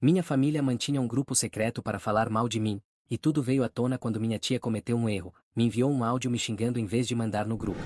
Minha família mantinha um grupo secreto para falar mal de mim, e tudo veio à tona quando minha tia cometeu um erro, me enviou um áudio me xingando em vez de mandar no grupo.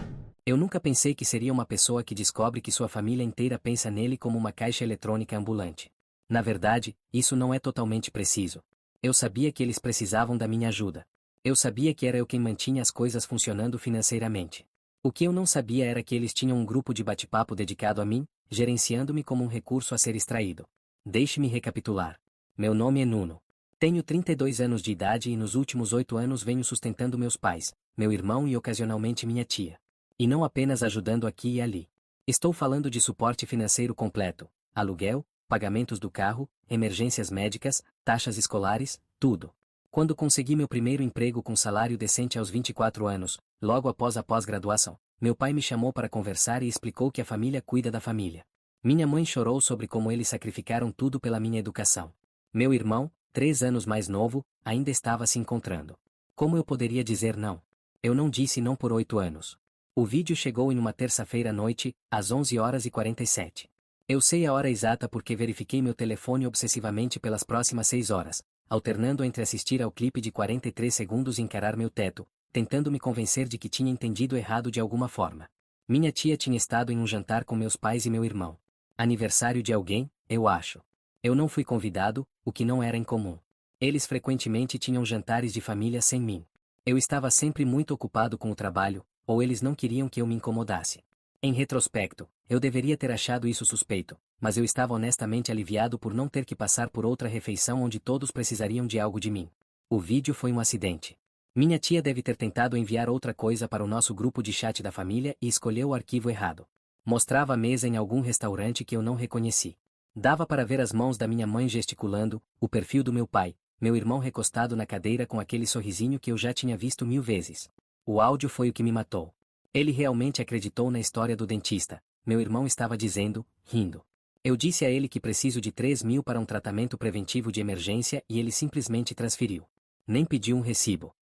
Eu nunca pensei que seria uma pessoa que descobre que sua família inteira pensa nele como uma caixa eletrônica ambulante. Na verdade, isso não é totalmente preciso. Eu sabia que eles precisavam da minha ajuda. Eu sabia que era eu quem mantinha as coisas funcionando financeiramente. O que eu não sabia era que eles tinham um grupo de bate-papo dedicado a mim, gerenciando-me como um recurso a ser extraído. Deixe-me recapitular. Meu nome é Nuno. Tenho 32 anos de idade e nos últimos 8 anos venho sustentando meus pais, meu irmão e ocasionalmente minha tia. E não apenas ajudando aqui e ali. Estou falando de suporte financeiro completo, aluguel, pagamentos do carro, emergências médicas, taxas escolares, tudo. Quando consegui meu primeiro emprego com salário decente aos 24 anos, logo após a pós-graduação, meu pai me chamou para conversar e explicou que a família cuida da família. Minha mãe chorou sobre como eles sacrificaram tudo pela minha educação. Meu irmão, 3 anos mais novo, ainda estava se encontrando. Como eu poderia dizer não? Eu não disse não por 8 anos. O vídeo chegou em uma terça-feira à noite, às 11h47. Eu sei a hora exata porque verifiquei meu telefone obsessivamente pelas próximas 6 horas, alternando entre assistir ao clipe de 43 segundos e encarar meu teto, tentando me convencer de que tinha entendido errado de alguma forma. Minha tia tinha estado em um jantar com meus pais e meu irmão. Aniversário de alguém, eu acho. Eu não fui convidado, o que não era incomum. Eles frequentemente tinham jantares de família sem mim. Eu estava sempre muito ocupado com o trabalho, ou eles não queriam que eu me incomodasse. Em retrospecto, eu deveria ter achado isso suspeito, mas eu estava honestamente aliviado por não ter que passar por outra refeição onde todos precisariam de algo de mim. O vídeo foi um acidente. Minha tia deve ter tentado enviar outra coisa para o nosso grupo de chat da família e escolheu o arquivo errado. Mostrava a mesa em algum restaurante que eu não reconheci. Dava para ver as mãos da minha mãe gesticulando, o perfil do meu pai, meu irmão recostado na cadeira com aquele sorrisinho que eu já tinha visto 1000 vezes. O áudio foi o que me matou. Ele realmente acreditou na história do dentista, meu irmão estava dizendo, rindo. Eu disse a ele que preciso de 3.000 para um tratamento preventivo de emergência e ele simplesmente transferiu. Nem pediu um recibo.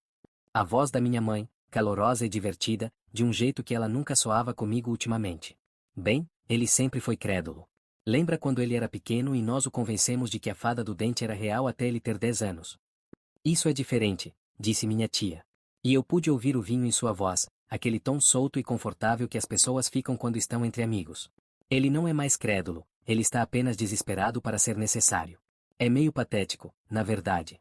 A voz da minha mãe, calorosa e divertida, de um jeito que ela nunca soava comigo ultimamente. Bem, ele sempre foi crédulo. Lembra quando ele era pequeno e nós o convencemos de que a fada do dente era real até ele ter 10 anos? Isso é diferente, disse minha tia. E eu pude ouvir o vinho em sua voz, aquele tom solto e confortável que as pessoas ficam quando estão entre amigos. Ele não é mais crédulo, ele está apenas desesperado para ser necessário. É meio patético, na verdade.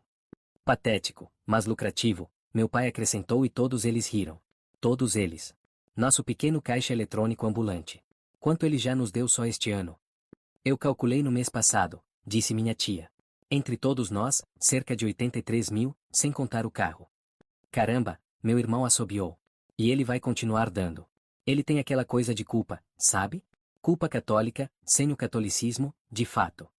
Patético, mas lucrativo, meu pai acrescentou e todos eles riram. Todos eles. Nosso pequeno caixa eletrônico ambulante. Quanto ele já nos deu só este ano? Eu calculei no mês passado, disse minha tia. Entre todos nós, cerca de 83.000, sem contar o carro. Caramba, meu irmão assobiou. E ele vai continuar dando. Ele tem aquela coisa de culpa, sabe? Culpa católica, sem o catolicismo, de fato.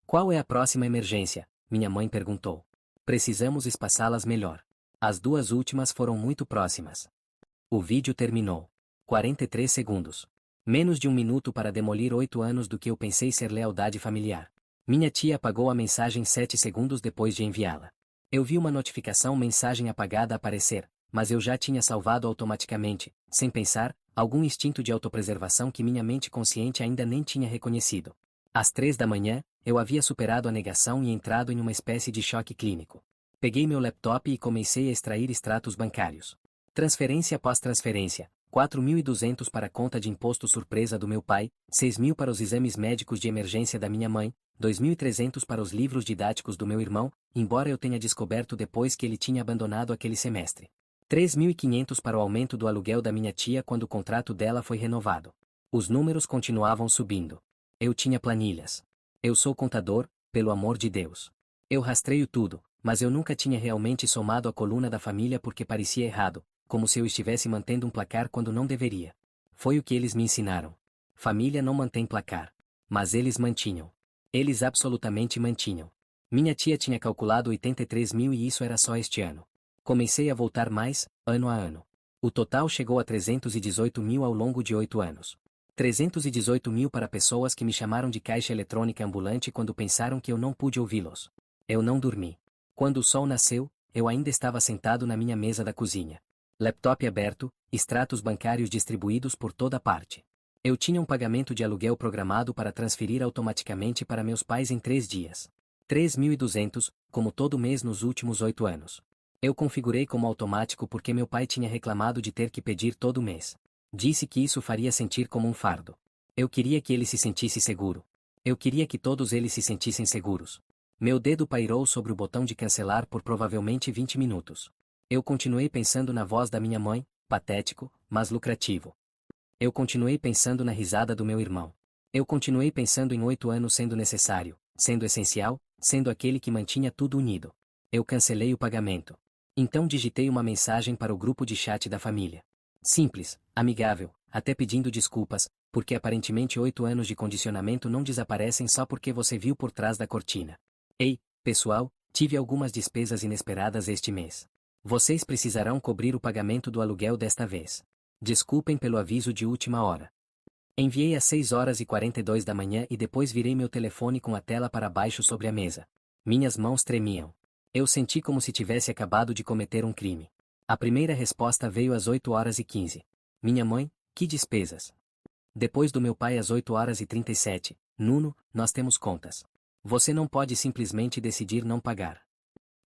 Qual é a próxima emergência? Minha mãe perguntou. Precisamos espaçá-las melhor. As duas últimas foram muito próximas. O vídeo terminou. 43 segundos. Menos de um minuto para demolir 8 anos do que eu pensei ser lealdade familiar. Minha tia apagou a mensagem 7 segundos depois de enviá-la. Eu vi uma notificação mensagem apagada aparecer, mas eu já tinha salvado automaticamente, sem pensar, algum instinto de autopreservação que minha mente consciente ainda nem tinha reconhecido. Às 3 da manhã, eu havia superado a negação e entrado em uma espécie de choque clínico. Peguei meu laptop e comecei a extrair extratos bancários. Transferência após transferência, 4.200 para a conta de imposto surpresa do meu pai, 6.000 para os exames médicos de emergência da minha mãe, 2.300 para os livros didáticos do meu irmão, embora eu tenha descoberto depois que ele tinha abandonado aquele semestre. 3.500 para o aumento do aluguel da minha tia quando o contrato dela foi renovado. Os números continuavam subindo. Eu tinha planilhas. Eu sou contador, pelo amor de Deus. Eu rastreio tudo, mas eu nunca tinha realmente somado a coluna da família porque parecia errado, como se eu estivesse mantendo um placar quando não deveria. Foi o que eles me ensinaram. Família não mantém placar. Mas eles mantinham. Eles absolutamente mantinham. Minha tia tinha calculado 83.000 e isso era só este ano. Comecei a voltar mais, ano a ano. O total chegou a 318.000 ao longo de 8 anos. 318.000 para pessoas que me chamaram de caixa eletrônica ambulante quando pensaram que eu não pude ouvi-los. Eu não dormi. Quando o sol nasceu, eu ainda estava sentado na minha mesa da cozinha. Laptop aberto, extratos bancários distribuídos por toda parte. Eu tinha um pagamento de aluguel programado para transferir automaticamente para meus pais em 3 dias. 3.200, como todo mês nos últimos 8 anos. Eu configurei como automático porque meu pai tinha reclamado de ter que pedir todo mês. Disse que isso faria sentir como um fardo. Eu queria que ele se sentisse seguro. Eu queria que todos eles se sentissem seguros. Meu dedo pairou sobre o botão de cancelar por provavelmente 20 minutos. Eu continuei pensando na voz da minha mãe, patético, mas lucrativo. Eu continuei pensando na risada do meu irmão. Eu continuei pensando em 8 anos sendo necessário, sendo essencial, sendo aquele que mantinha tudo unido. Eu cancelei o pagamento. Então digitei uma mensagem para o grupo de chat da família. Simples, amigável, até pedindo desculpas, porque aparentemente 8 anos de condicionamento não desaparecem só porque você viu por trás da cortina. Ei, pessoal, tive algumas despesas inesperadas este mês. Vocês precisarão cobrir o pagamento do aluguel desta vez. Desculpem pelo aviso de última hora. Enviei às 6h42 da manhã e depois virei meu telefone com a tela para baixo sobre a mesa. Minhas mãos tremiam. Eu senti como se tivesse acabado de cometer um crime. A primeira resposta veio às 8h15. Minha mãe, que despesas? Depois do meu pai às 8h37, Nuno, nós temos contas. Você não pode simplesmente decidir não pagar.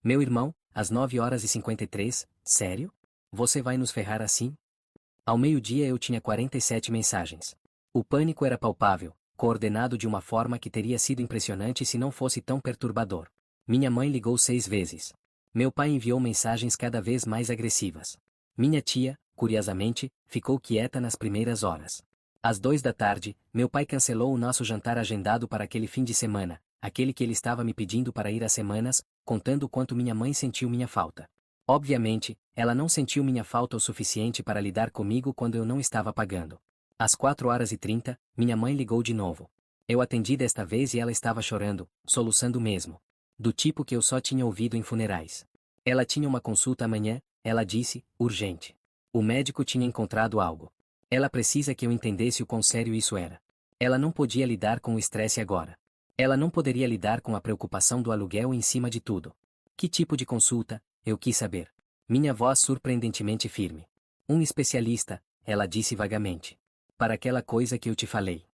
Meu irmão, às 9h53, sério? Você vai nos ferrar assim? Ao meio-dia eu tinha 47 mensagens. O pânico era palpável, coordenado de uma forma que teria sido impressionante se não fosse tão perturbador. Minha mãe ligou 6 vezes. Meu pai enviou mensagens cada vez mais agressivas. Minha tia, curiosamente, ficou quieta nas primeiras horas. Às 2 da tarde, meu pai cancelou o nosso jantar agendado para aquele fim de semana, aquele que ele estava me pedindo para ir há semanas, contando o quanto minha mãe sentiu minha falta. Obviamente, ela não sentiu minha falta o suficiente para lidar comigo quando eu não estava pagando. Às 4h30, minha mãe ligou de novo. Eu atendi desta vez e ela estava chorando, soluçando mesmo. Do tipo que eu só tinha ouvido em funerais. Ela tinha uma consulta amanhã, ela disse, urgente. O médico tinha encontrado algo. Ela precisa que eu entendesse o quão sério isso era. Ela não podia lidar com o estresse agora. Ela não poderia lidar com a preocupação do aluguel em cima de tudo. Que tipo de consulta? Eu quis saber. Minha voz surpreendentemente firme. Um especialista, ela disse vagamente. Para aquela coisa que eu te falei.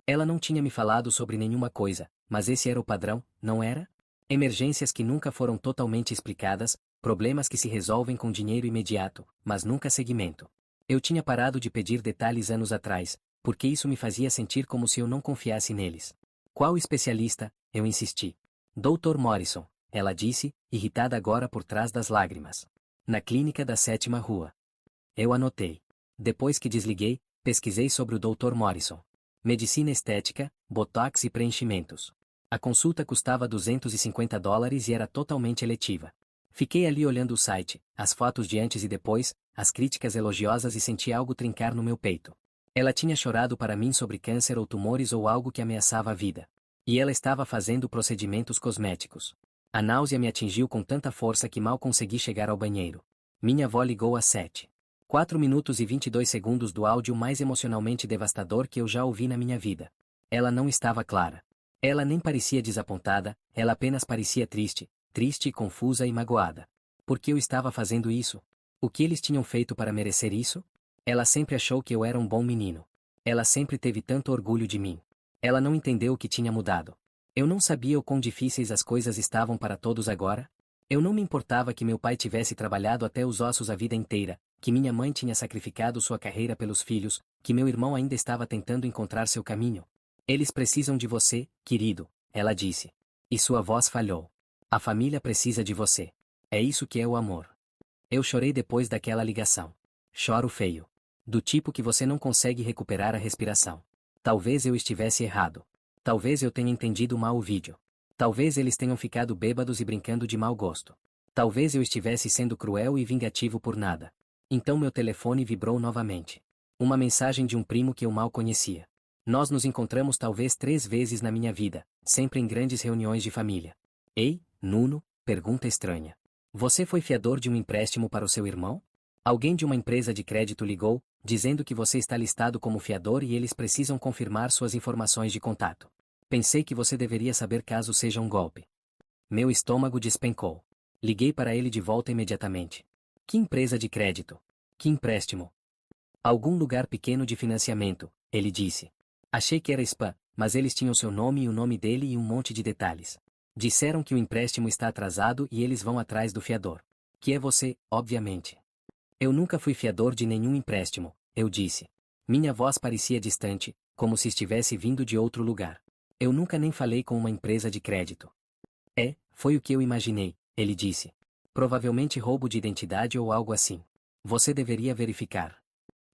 Ela não tinha me falado sobre nenhuma coisa, mas esse era o padrão, não era? Emergências que nunca foram totalmente explicadas, problemas que se resolvem com dinheiro imediato, mas nunca seguimento. Eu tinha parado de pedir detalhes anos atrás, porque isso me fazia sentir como se eu não confiasse neles. Qual especialista? Eu insisti. Dr. Morrison, ela disse, irritada agora por trás das lágrimas. Na clínica da 7ª Rua. Eu anotei. Depois que desliguei, pesquisei sobre o Dr. Morrison. Medicina estética, botox e preenchimentos. A consulta custava $250 e era totalmente eletiva. Fiquei ali olhando o site, as fotos de antes e depois, as críticas elogiosas e senti algo trincar no meu peito. Ela tinha chorado para mim sobre câncer ou tumores ou algo que ameaçava a vida. E ela estava fazendo procedimentos cosméticos. A náusea me atingiu com tanta força que mal consegui chegar ao banheiro. Minha avó ligou às 7h04 minutos e 22 segundos do áudio mais emocionalmente devastador que eu já ouvi na minha vida. Ela não estava clara. Ela nem parecia desapontada, ela apenas parecia triste, triste e confusa e magoada. Por que eu estava fazendo isso? O que eles tinham feito para merecer isso? Ela sempre achou que eu era um bom menino. Ela sempre teve tanto orgulho de mim. Ela não entendeu o que tinha mudado. Eu não sabia o quão difíceis as coisas estavam para todos agora. Eu não me importava que meu pai tivesse trabalhado até os ossos a vida inteira, que minha mãe tinha sacrificado sua carreira pelos filhos, que meu irmão ainda estava tentando encontrar seu caminho. Eles precisam de você, querido, ela disse. E sua voz falhou. A família precisa de você. É isso que é o amor. Eu chorei depois daquela ligação. Choro feio. Do tipo que você não consegue recuperar a respiração. Talvez eu estivesse errado. Talvez eu tenha entendido mal o vídeo. Talvez eles tenham ficado bêbados e brincando de mau gosto. Talvez eu estivesse sendo cruel e vingativo por nada. Então meu telefone vibrou novamente. Uma mensagem de um primo que eu mal conhecia. Nós nos encontramos talvez 3 vezes na minha vida, sempre em grandes reuniões de família. Ei, Nuno, pergunta estranha. Você foi fiador de um empréstimo para o seu irmão? Alguém de uma empresa de crédito ligou, dizendo que você está listado como fiador e eles precisam confirmar suas informações de contato. Pensei que você deveria saber caso seja um golpe. Meu estômago despencou. Liguei para ele de volta imediatamente. Que empresa de crédito? Que empréstimo? Algum lugar pequeno de financiamento, ele disse. Achei que era spam, mas eles tinham seu nome e o nome dele e um monte de detalhes. Disseram que o empréstimo está atrasado e eles vão atrás do fiador. Que é você, obviamente. Eu nunca fui fiador de nenhum empréstimo, eu disse. Minha voz parecia distante, como se estivesse vindo de outro lugar. Eu nunca nem falei com uma empresa de crédito. Foi o que eu imaginei, ele disse. Provavelmente roubo de identidade ou algo assim. Você deveria verificar.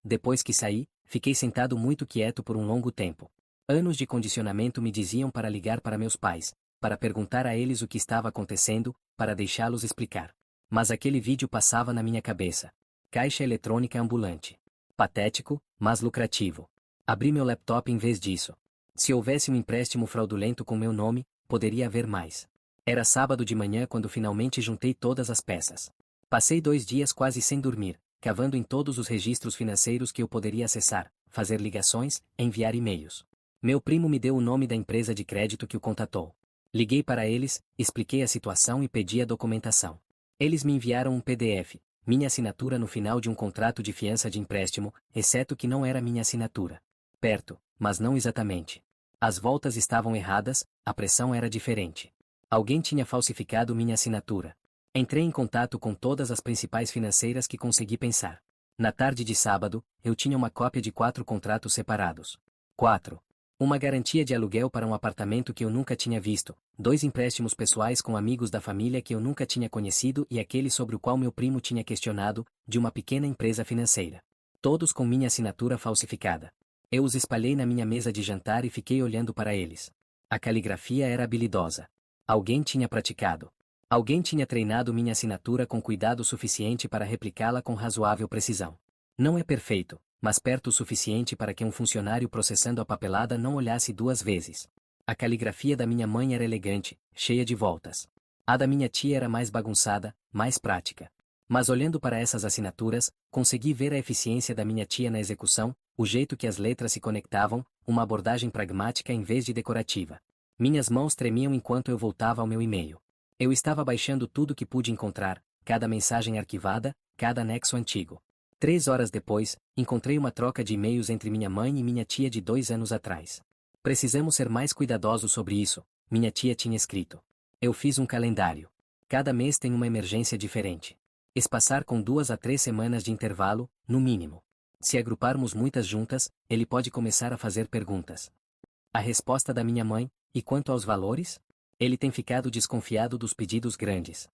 Depois que saí, fiquei sentado muito quieto por um longo tempo. Anos de condicionamento me diziam para ligar para meus pais, para perguntar a eles o que estava acontecendo, para deixá-los explicar. Mas aquele vídeo passava na minha cabeça. Caixa eletrônica ambulante. Patético, mas lucrativo. Abri meu laptop em vez disso. Se houvesse um empréstimo fraudulento com meu nome, poderia haver mais. Era sábado de manhã quando finalmente juntei todas as peças. Passei 2 dias quase sem dormir, cavando em todos os registros financeiros que eu poderia acessar, fazer ligações, enviar e-mails. Meu primo me deu o nome da empresa de crédito que o contatou. Liguei para eles, expliquei a situação e pedi a documentação. Eles me enviaram um PDF, minha assinatura no final de um contrato de fiança de empréstimo, exceto que não era minha assinatura. Perto, mas não exatamente. As voltas estavam erradas, a pressão era diferente. Alguém tinha falsificado minha assinatura. Entrei em contato com todas as principais financeiras que consegui pensar. Na tarde de sábado, eu tinha uma cópia de 4 contratos separados. 4. Uma garantia de aluguel para um apartamento que eu nunca tinha visto, 2 empréstimos pessoais com amigos da família que eu nunca tinha conhecido e aquele sobre o qual meu primo tinha questionado, de uma pequena empresa financeira. Todos com minha assinatura falsificada. Eu os espalhei na minha mesa de jantar e fiquei olhando para eles. A caligrafia era habilidosa. Alguém tinha praticado. Alguém tinha treinado minha assinatura com cuidado suficiente para replicá-la com razoável precisão. Não é perfeito, mas perto o suficiente para que um funcionário processando a papelada não olhasse 2 vezes. A caligrafia da minha mãe era elegante, cheia de voltas. A da minha tia era mais bagunçada, mais prática. Mas olhando para essas assinaturas, consegui ver a eficiência da minha tia na execução, o jeito que as letras se conectavam, uma abordagem pragmática em vez de decorativa. Minhas mãos tremiam enquanto eu voltava ao meu e-mail. Eu estava baixando tudo que pude encontrar, cada mensagem arquivada, cada anexo antigo. 3 horas depois, encontrei uma troca de e-mails entre minha mãe e minha tia de 2 anos atrás. Precisamos ser mais cuidadosos sobre isso, minha tia tinha escrito. Eu fiz um calendário. Cada mês tem uma emergência diferente. Espaçar com 2 a 3 semanas de intervalo, no mínimo. Se agruparmos muitas juntas, ele pode começar a fazer perguntas. A resposta da minha mãe: e quanto aos valores? Ele tem ficado desconfiado dos pedidos grandes.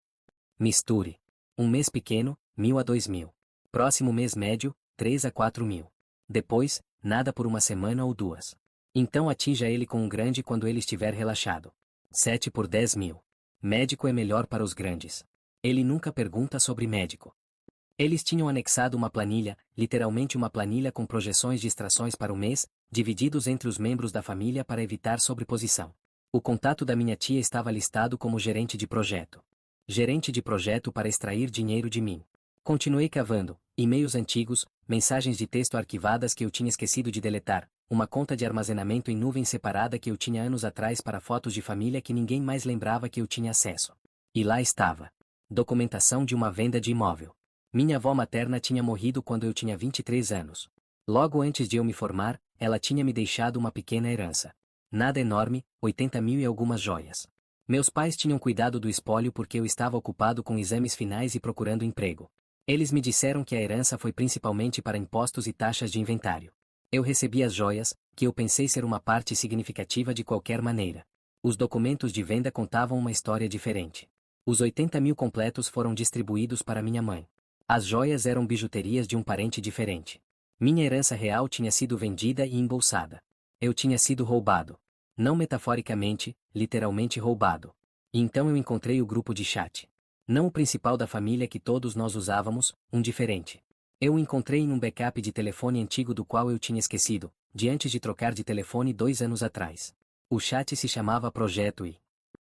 Misture. Um mês pequeno, 1.000 a 2.000. Próximo mês médio, 3 a 4.000. Depois, nada por uma semana ou 2. Então atinja ele com um grande quando ele estiver relaxado. 7 por 10.000. Médico é melhor para os grandes. Ele nunca pergunta sobre médico. Eles tinham anexado uma planilha, literalmente uma planilha com projeções de extrações para o mês, divididos entre os membros da família para evitar sobreposição. O contato da minha tia estava listado como gerente de projeto. Gerente de projeto para extrair dinheiro de mim. Continuei cavando, e-mails antigos, mensagens de texto arquivadas que eu tinha esquecido de deletar, uma conta de armazenamento em nuvem separada que eu tinha anos atrás para fotos de família que ninguém mais lembrava que eu tinha acesso. E lá estava. Documentação de uma venda de imóvel. Minha avó materna tinha morrido quando eu tinha 23 anos. Logo antes de eu me formar, ela tinha me deixado uma pequena herança. Nada enorme, 80.000 e algumas joias. Meus pais tinham cuidado do espólio porque eu estava ocupado com exames finais e procurando emprego. Eles me disseram que a herança foi principalmente para impostos e taxas de inventário. Eu recebi as joias, que eu pensei ser uma parte significativa de qualquer maneira. Os documentos de venda contavam uma história diferente. Os 80.000 completos foram distribuídos para minha mãe. As joias eram bijuterias de um parente diferente. Minha herança real tinha sido vendida e embolsada. Eu tinha sido roubado. Não metaforicamente, literalmente roubado. E então eu encontrei o grupo de chat. Não o principal da família que todos nós usávamos, um diferente. Eu o encontrei em um backup de telefone antigo do qual eu tinha esquecido, de antes de trocar de telefone 2 anos atrás. O chat se chamava Projeto I.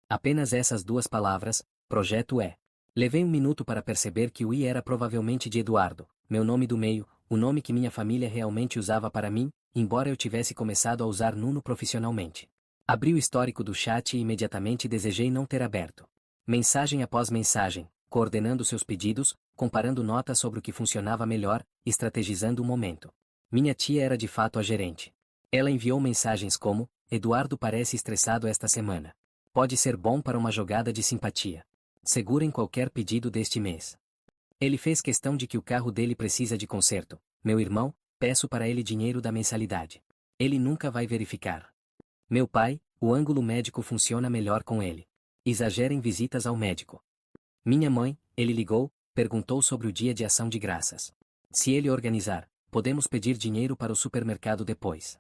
Apenas essas 2 palavras, Projeto E. Levei um minuto para perceber que o I era provavelmente de Eduardo, meu nome do meio, o nome que minha família realmente usava para mim, embora eu tivesse começado a usar Nuno profissionalmente. Abri o histórico do chat e imediatamente desejei não ter aberto. Mensagem após mensagem, coordenando seus pedidos, comparando notas sobre o que funcionava melhor, estrategizando o momento. Minha tia era de fato a gerente. Ela enviou mensagens como: Eduardo parece estressado esta semana. Pode ser bom para uma jogada de simpatia. Segurem qualquer pedido deste mês. Ele fez questão de que o carro dele precisa de conserto. Meu irmão, peço para ele dinheiro da mensalidade. Ele nunca vai verificar. Meu pai, o ângulo médico funciona melhor com ele. Exagerem visitas ao médico. Minha mãe, ele ligou, perguntou sobre o dia de ação de graças. Se ele organizar, podemos pedir dinheiro para o supermercado depois.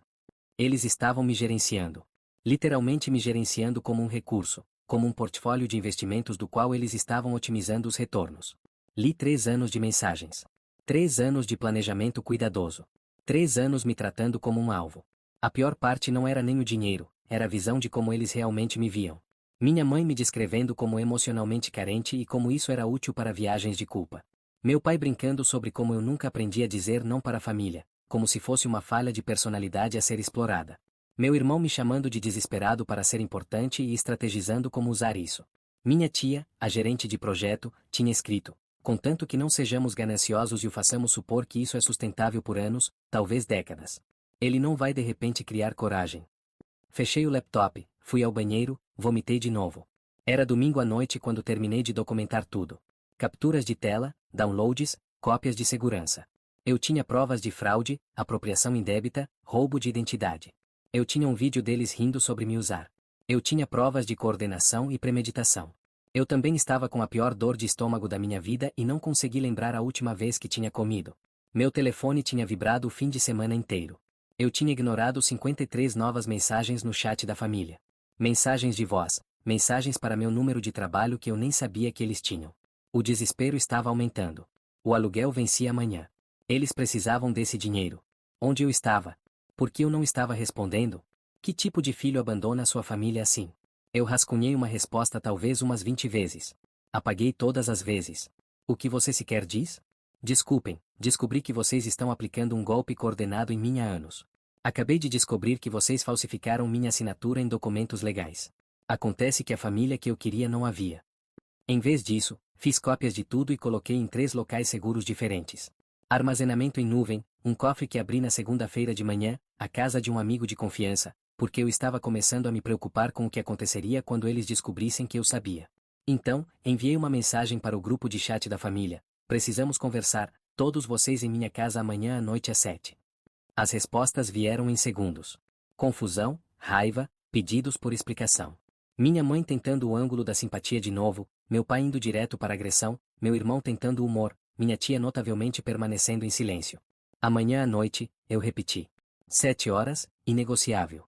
Eles estavam me gerenciando. Literalmente me gerenciando como um recurso, como um portfólio de investimentos do qual eles estavam otimizando os retornos. Li 3 anos de mensagens. 3 anos de planejamento cuidadoso. 3 anos me tratando como um alvo. A pior parte não era nem o dinheiro, era a visão de como eles realmente me viam. Minha mãe me descrevendo como emocionalmente carente e como isso era útil para viagens de culpa. Meu pai brincando sobre como eu nunca aprendi a dizer não para a família, como se fosse uma falha de personalidade a ser explorada. Meu irmão me chamando de desesperado para ser importante e estrategizando como usar isso. Minha tia, a gerente de projeto, tinha escrito: contanto que não sejamos gananciosos e o façamos supor que isso é sustentável por anos, talvez décadas. Ele não vai de repente criar coragem. Fechei o laptop, fui ao banheiro, vomitei de novo. Era domingo à noite quando terminei de documentar tudo. Capturas de tela, downloads, cópias de segurança. Eu tinha provas de fraude, apropriação indébita, roubo de identidade. Eu tinha um vídeo deles rindo sobre me usar. Eu tinha provas de coordenação e premeditação. Eu também estava com a pior dor de estômago da minha vida e não consegui lembrar a última vez que tinha comido. Meu telefone tinha vibrado o fim de semana inteiro. Eu tinha ignorado 53 novas mensagens no chat da família. Mensagens de voz, mensagens para meu número de trabalho que eu nem sabia que eles tinham. O desespero estava aumentando. O aluguel vencia amanhã. Eles precisavam desse dinheiro. Onde eu estava? Por que eu não estava respondendo? Que tipo de filho abandona sua família assim? Eu rascunhei uma resposta talvez umas 20 vezes. Apaguei todas as vezes. O que você sequer diz? Desculpem, descobri que vocês estão aplicando um golpe coordenado em mim há anos. Acabei de descobrir que vocês falsificaram minha assinatura em documentos legais. Acontece que a família que eu queria não havia. Em vez disso, fiz cópias de tudo e coloquei em 3 locais seguros diferentes. Armazenamento em nuvem, um cofre que abri na segunda-feira de manhã, a casa de um amigo de confiança, porque eu estava começando a me preocupar com o que aconteceria quando eles descobrissem que eu sabia. Então, enviei uma mensagem para o grupo de chat da família: precisamos conversar, todos vocês em minha casa amanhã à noite às 7. As respostas vieram em segundos. Confusão, raiva, pedidos por explicação. Minha mãe tentando o ângulo da simpatia de novo, meu pai indo direto para a agressão, meu irmão tentando o humor, minha tia notavelmente permanecendo em silêncio. Amanhã à noite, eu repeti. 7 horas, inegociável.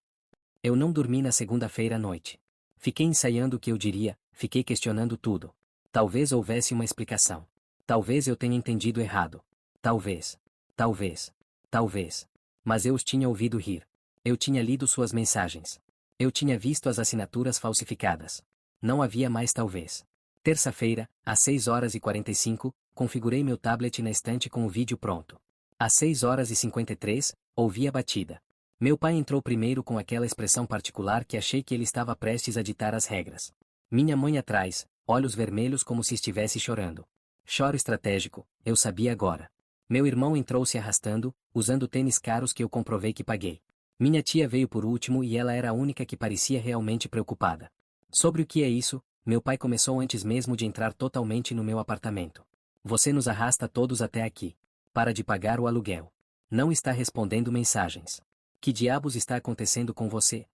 Eu não dormi na segunda-feira à noite. Fiquei ensaiando o que eu diria, fiquei questionando tudo. Talvez houvesse uma explicação. Talvez eu tenha entendido errado. Talvez. Talvez. Talvez. Mas eu os tinha ouvido rir. Eu tinha lido suas mensagens. Eu tinha visto as assinaturas falsificadas. Não havia mais talvez. Terça-feira, às 6h45, configurei meu tablet na estante com o vídeo pronto. Às 6h53, ouvi a batida. Meu pai entrou primeiro com aquela expressão particular que achei que ele estava prestes a ditar as regras. Minha mãe atrás, olhos vermelhos como se estivesse chorando. Choro estratégico, eu sabia agora. Meu irmão entrou se arrastando, usando tênis caros que eu comprovei que paguei. Minha tia veio por último e ela era a única que parecia realmente preocupada. Sobre o que é isso, meu pai começou antes mesmo de entrar totalmente no meu apartamento. Você nos arrasta todos até aqui. Para de pagar o aluguel. Não está respondendo mensagens. Que diabos está acontecendo com você?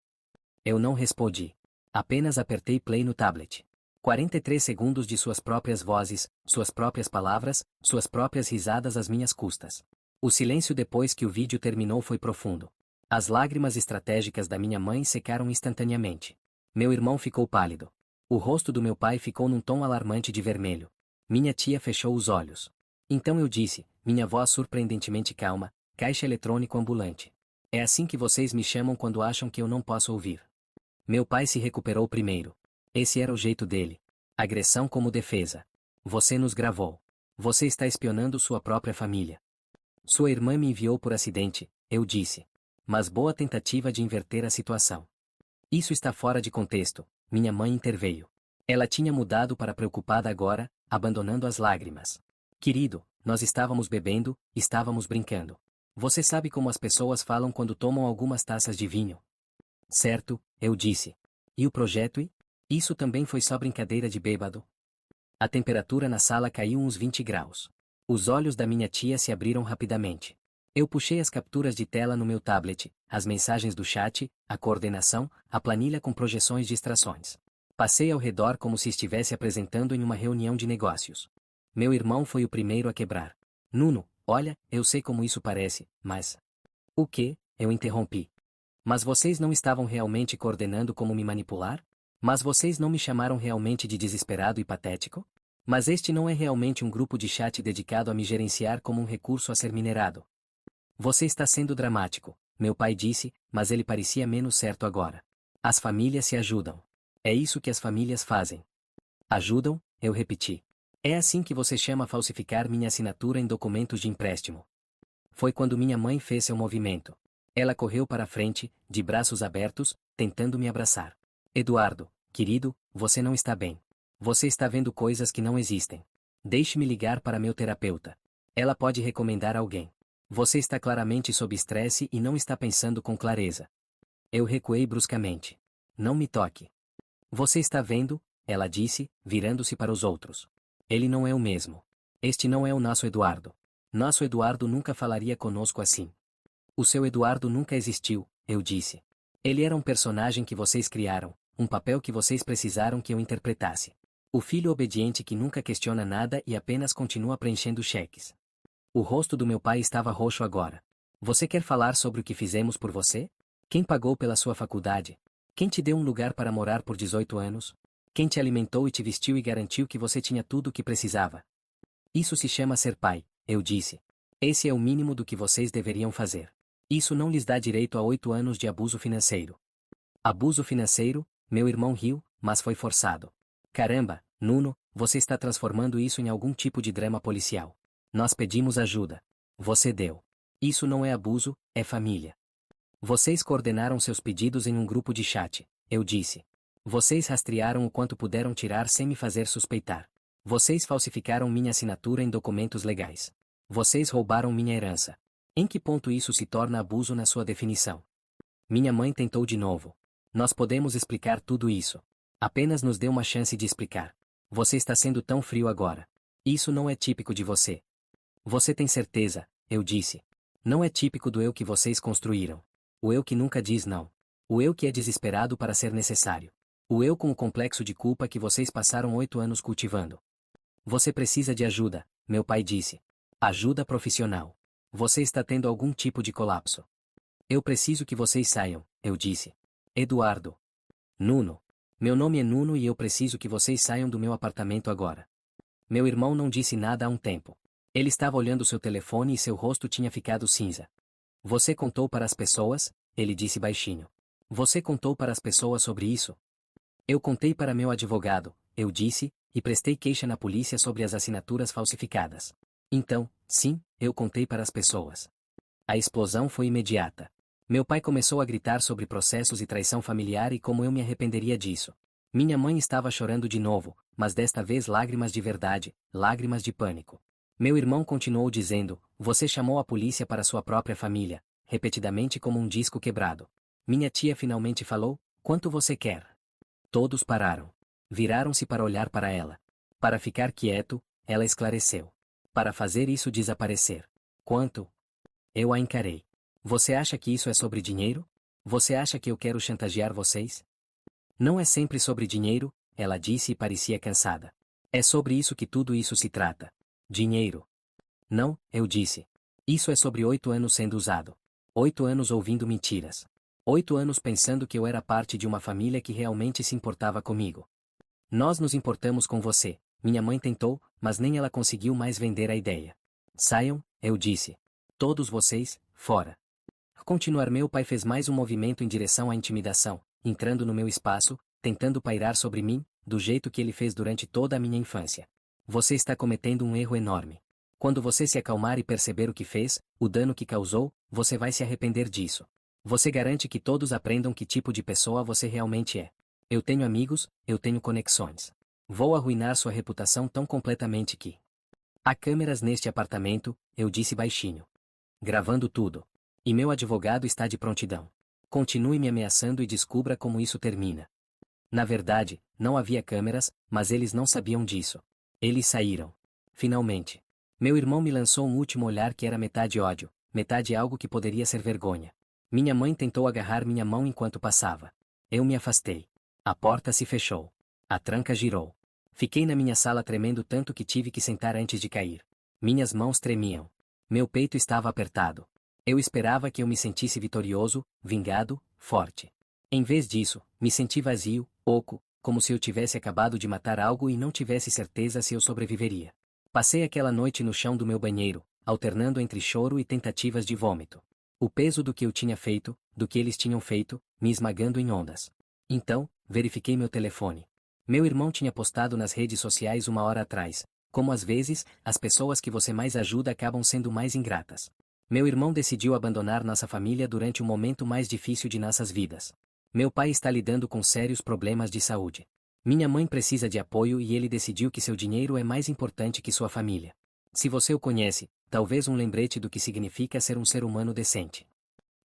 Eu não respondi. Apenas apertei play no tablet. 43 segundos de suas próprias vozes, suas próprias palavras, suas próprias risadas às minhas custas. O silêncio depois que o vídeo terminou foi profundo. As lágrimas estratégicas da minha mãe secaram instantaneamente. Meu irmão ficou pálido. O rosto do meu pai ficou num tom alarmante de vermelho. Minha tia fechou os olhos. Então eu disse, minha voz surpreendentemente calma: caixa eletrônico ambulante. É assim que vocês me chamam quando acham que eu não posso ouvir. Meu pai se recuperou primeiro. Esse era o jeito dele. Agressão como defesa. Você nos gravou. Você está espionando sua própria família. Sua irmã me enviou por acidente, eu disse. Mas boa tentativa de inverter a situação. Isso está fora de contexto, minha mãe interveio. Ela tinha mudado para preocupada agora, abandonando as lágrimas. Querido, nós estávamos bebendo, estávamos brincando. Você sabe como as pessoas falam quando tomam algumas taças de vinho? Certo, eu disse. E o projeto? Isso também foi só brincadeira de bêbado. A temperatura na sala caiu uns 20 graus. Os olhos da minha tia se abriram rapidamente. Eu puxei as capturas de tela no meu tablet, as mensagens do chat, a coordenação, a planilha com projeções de extrações. Passei ao redor como se estivesse apresentando em uma reunião de negócios. Meu irmão foi o primeiro a quebrar. Nuno, olha, eu sei como isso parece, mas... O quê? Eu interrompi. Mas vocês não estavam realmente coordenando como me manipular? Mas vocês não me chamaram realmente de desesperado e patético? Mas este não é realmente um grupo de chat dedicado a me gerenciar como um recurso a ser minerado. Você está sendo dramático, meu pai disse, mas ele parecia menos certo agora. As famílias se ajudam. É isso que as famílias fazem. Ajudam? Eu repeti. É assim que você chama falsificar minha assinatura em documentos de empréstimo. Foi quando minha mãe fez seu movimento. Ela correu para a frente, de braços abertos, tentando me abraçar. Eduardo, querido, você não está bem. Você está vendo coisas que não existem. Deixe-me ligar para meu terapeuta. Ela pode recomendar alguém. Você está claramente sob estresse e não está pensando com clareza. Eu recuei bruscamente. Não me toque. Você está vendo? Ela disse, virando-se para os outros. Ele não é o mesmo. Este não é o nosso Eduardo. Nosso Eduardo nunca falaria conosco assim. O seu Eduardo nunca existiu, eu disse. Ele era um personagem que vocês criaram, um papel que vocês precisaram que eu interpretasse. O filho obediente que nunca questiona nada e apenas continua preenchendo cheques. O rosto do meu pai estava roxo agora. Você quer falar sobre o que fizemos por você? Quem pagou pela sua faculdade? Quem te deu um lugar para morar por 18 anos? Quem te alimentou e te vestiu e garantiu que você tinha tudo o que precisava? Isso se chama ser pai, eu disse. Esse é o mínimo do que vocês deveriam fazer. Isso não lhes dá direito a 8 anos de abuso financeiro. Abuso financeiro? Meu irmão riu, mas foi forçado. Caramba, Nuno, você está transformando isso em algum tipo de drama policial. Nós pedimos ajuda. Você deu. Isso não é abuso, é família. Vocês coordenaram seus pedidos em um grupo de chat, eu disse. Vocês rastrearam o quanto puderam tirar sem me fazer suspeitar. Vocês falsificaram minha assinatura em documentos legais. Vocês roubaram minha herança. Em que ponto isso se torna abuso na sua definição? Minha mãe tentou de novo. Nós podemos explicar tudo isso. Apenas nos dê uma chance de explicar. Você está sendo tão frio agora. Isso não é típico de você. Você tem certeza, eu disse. Não é típico do eu que vocês construíram. O eu que nunca diz não. O eu que é desesperado para ser necessário. O eu com o complexo de culpa que vocês passaram 8 anos cultivando. Você precisa de ajuda, meu pai disse. Ajuda profissional. Você está tendo algum tipo de colapso. Eu preciso que vocês saiam, eu disse. Eduardo. Nuno. Meu nome é Nuno e eu preciso que vocês saiam do meu apartamento agora. Meu irmão não disse nada há um tempo. Ele estava olhando seu telefone e seu rosto tinha ficado cinza. Você contou para as pessoas? Ele disse baixinho. Você contou para as pessoas sobre isso? Eu contei para meu advogado, eu disse, e prestei queixa na polícia sobre as assinaturas falsificadas. Então, sim, eu contei para as pessoas. A explosão foi imediata. Meu pai começou a gritar sobre processos e traição familiar e como eu me arrependeria disso. Minha mãe estava chorando de novo, mas desta vez lágrimas de verdade, lágrimas de pânico. Meu irmão continuou dizendo: Você chamou a polícia para sua própria família, repetidamente como um disco quebrado. Minha tia finalmente falou: Quanto você quer? Todos pararam. Viraram-se para olhar para ela. Para ficar quieto, ela esclareceu. Para fazer isso desaparecer. Quanto? Eu a encarei. Você acha que isso é sobre dinheiro? Você acha que eu quero chantagear vocês? Não é sempre sobre dinheiro, ela disse e parecia cansada. É sobre isso que tudo isso se trata. Dinheiro. Não, eu disse. Isso é sobre 8 anos sendo usado. 8 anos ouvindo mentiras. 8 anos pensando que eu era parte de uma família que realmente se importava comigo. Nós nos importamos com você. Minha mãe tentou, mas nem ela conseguiu mais vender a ideia. Saiam, eu disse. Todos vocês, fora. Continuar. Meu pai fez mais um movimento em direção à intimidação, entrando no meu espaço, tentando pairar sobre mim, do jeito que ele fez durante toda a minha infância. Você está cometendo um erro enorme. Quando você se acalmar e perceber o que fez, o dano que causou, você vai se arrepender disso. Você garante que todos aprendam que tipo de pessoa você realmente é. Eu tenho amigos, eu tenho conexões. Vou arruinar sua reputação tão completamente que... Há câmeras neste apartamento, eu disse baixinho. Gravando tudo. E meu advogado está de prontidão. Continue me ameaçando e descubra como isso termina. Na verdade, não havia câmeras, mas eles não sabiam disso. Eles saíram. Finalmente. Meu irmão me lançou um último olhar que era metade ódio, metade algo que poderia ser vergonha. Minha mãe tentou agarrar minha mão enquanto passava. Eu me afastei. A porta se fechou. A tranca girou. Fiquei na minha sala tremendo tanto que tive que sentar antes de cair. Minhas mãos tremiam. Meu peito estava apertado. Eu esperava que eu me sentisse vitorioso, vingado, forte. Em vez disso, me senti vazio, oco, como se eu tivesse acabado de matar algo e não tivesse certeza se eu sobreviveria. Passei aquela noite no chão do meu banheiro, alternando entre choro e tentativas de vômito. O peso do que eu tinha feito, do que eles tinham feito, me esmagando em ondas. Então, verifiquei meu telefone. Meu irmão tinha postado nas redes sociais uma hora atrás. Como às vezes, as pessoas que você mais ajuda acabam sendo mais ingratas. Meu irmão decidiu abandonar nossa família durante o momento mais difícil de nossas vidas. Meu pai está lidando com sérios problemas de saúde. Minha mãe precisa de apoio e ele decidiu que seu dinheiro é mais importante que sua família. Se você o conhece, talvez um lembrete do que significa ser um ser humano decente.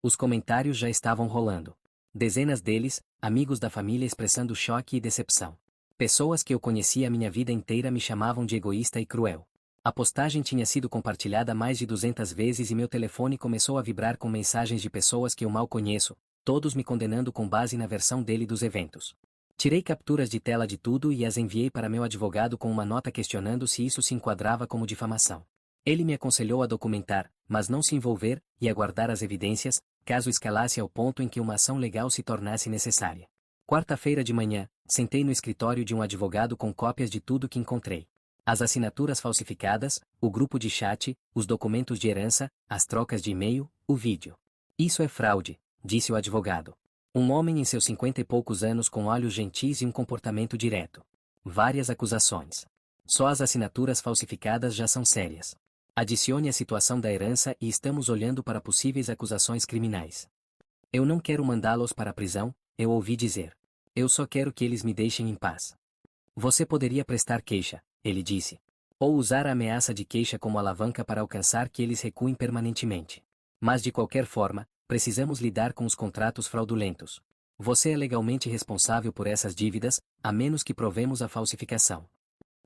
Os comentários já estavam rolando. Dezenas deles, amigos da família expressando choque e decepção. Pessoas que eu conhecia a minha vida inteira me chamavam de egoísta e cruel. A postagem tinha sido compartilhada mais de 200 vezes e meu telefone começou a vibrar com mensagens de pessoas que eu mal conheço, todos me condenando com base na versão dele dos eventos. Tirei capturas de tela de tudo e as enviei para meu advogado com uma nota questionando se isso se enquadrava como difamação. Ele me aconselhou a documentar, mas não se envolver, e aguardar as evidências, caso escalasse ao ponto em que uma ação legal se tornasse necessária. Quarta-feira de manhã, sentei no escritório de um advogado com cópias de tudo que encontrei. As assinaturas falsificadas, o grupo de chat, os documentos de herança, as trocas de e-mail, o vídeo. Isso é fraude, disse o advogado. Um homem em seus 50 e poucos anos com olhos gentis e um comportamento direto. Várias acusações. Só as assinaturas falsificadas já são sérias. Adicione a situação da herança e estamos olhando para possíveis acusações criminais. Eu não quero mandá-los para a prisão, eu ouvi dizer. Eu só quero que eles me deixem em paz. Você poderia prestar queixa, ele disse. Ou usar a ameaça de queixa como alavanca para alcançar que eles recuem permanentemente. Mas de qualquer forma, precisamos lidar com os contratos fraudulentos. Você é legalmente responsável por essas dívidas, a menos que provemos a falsificação.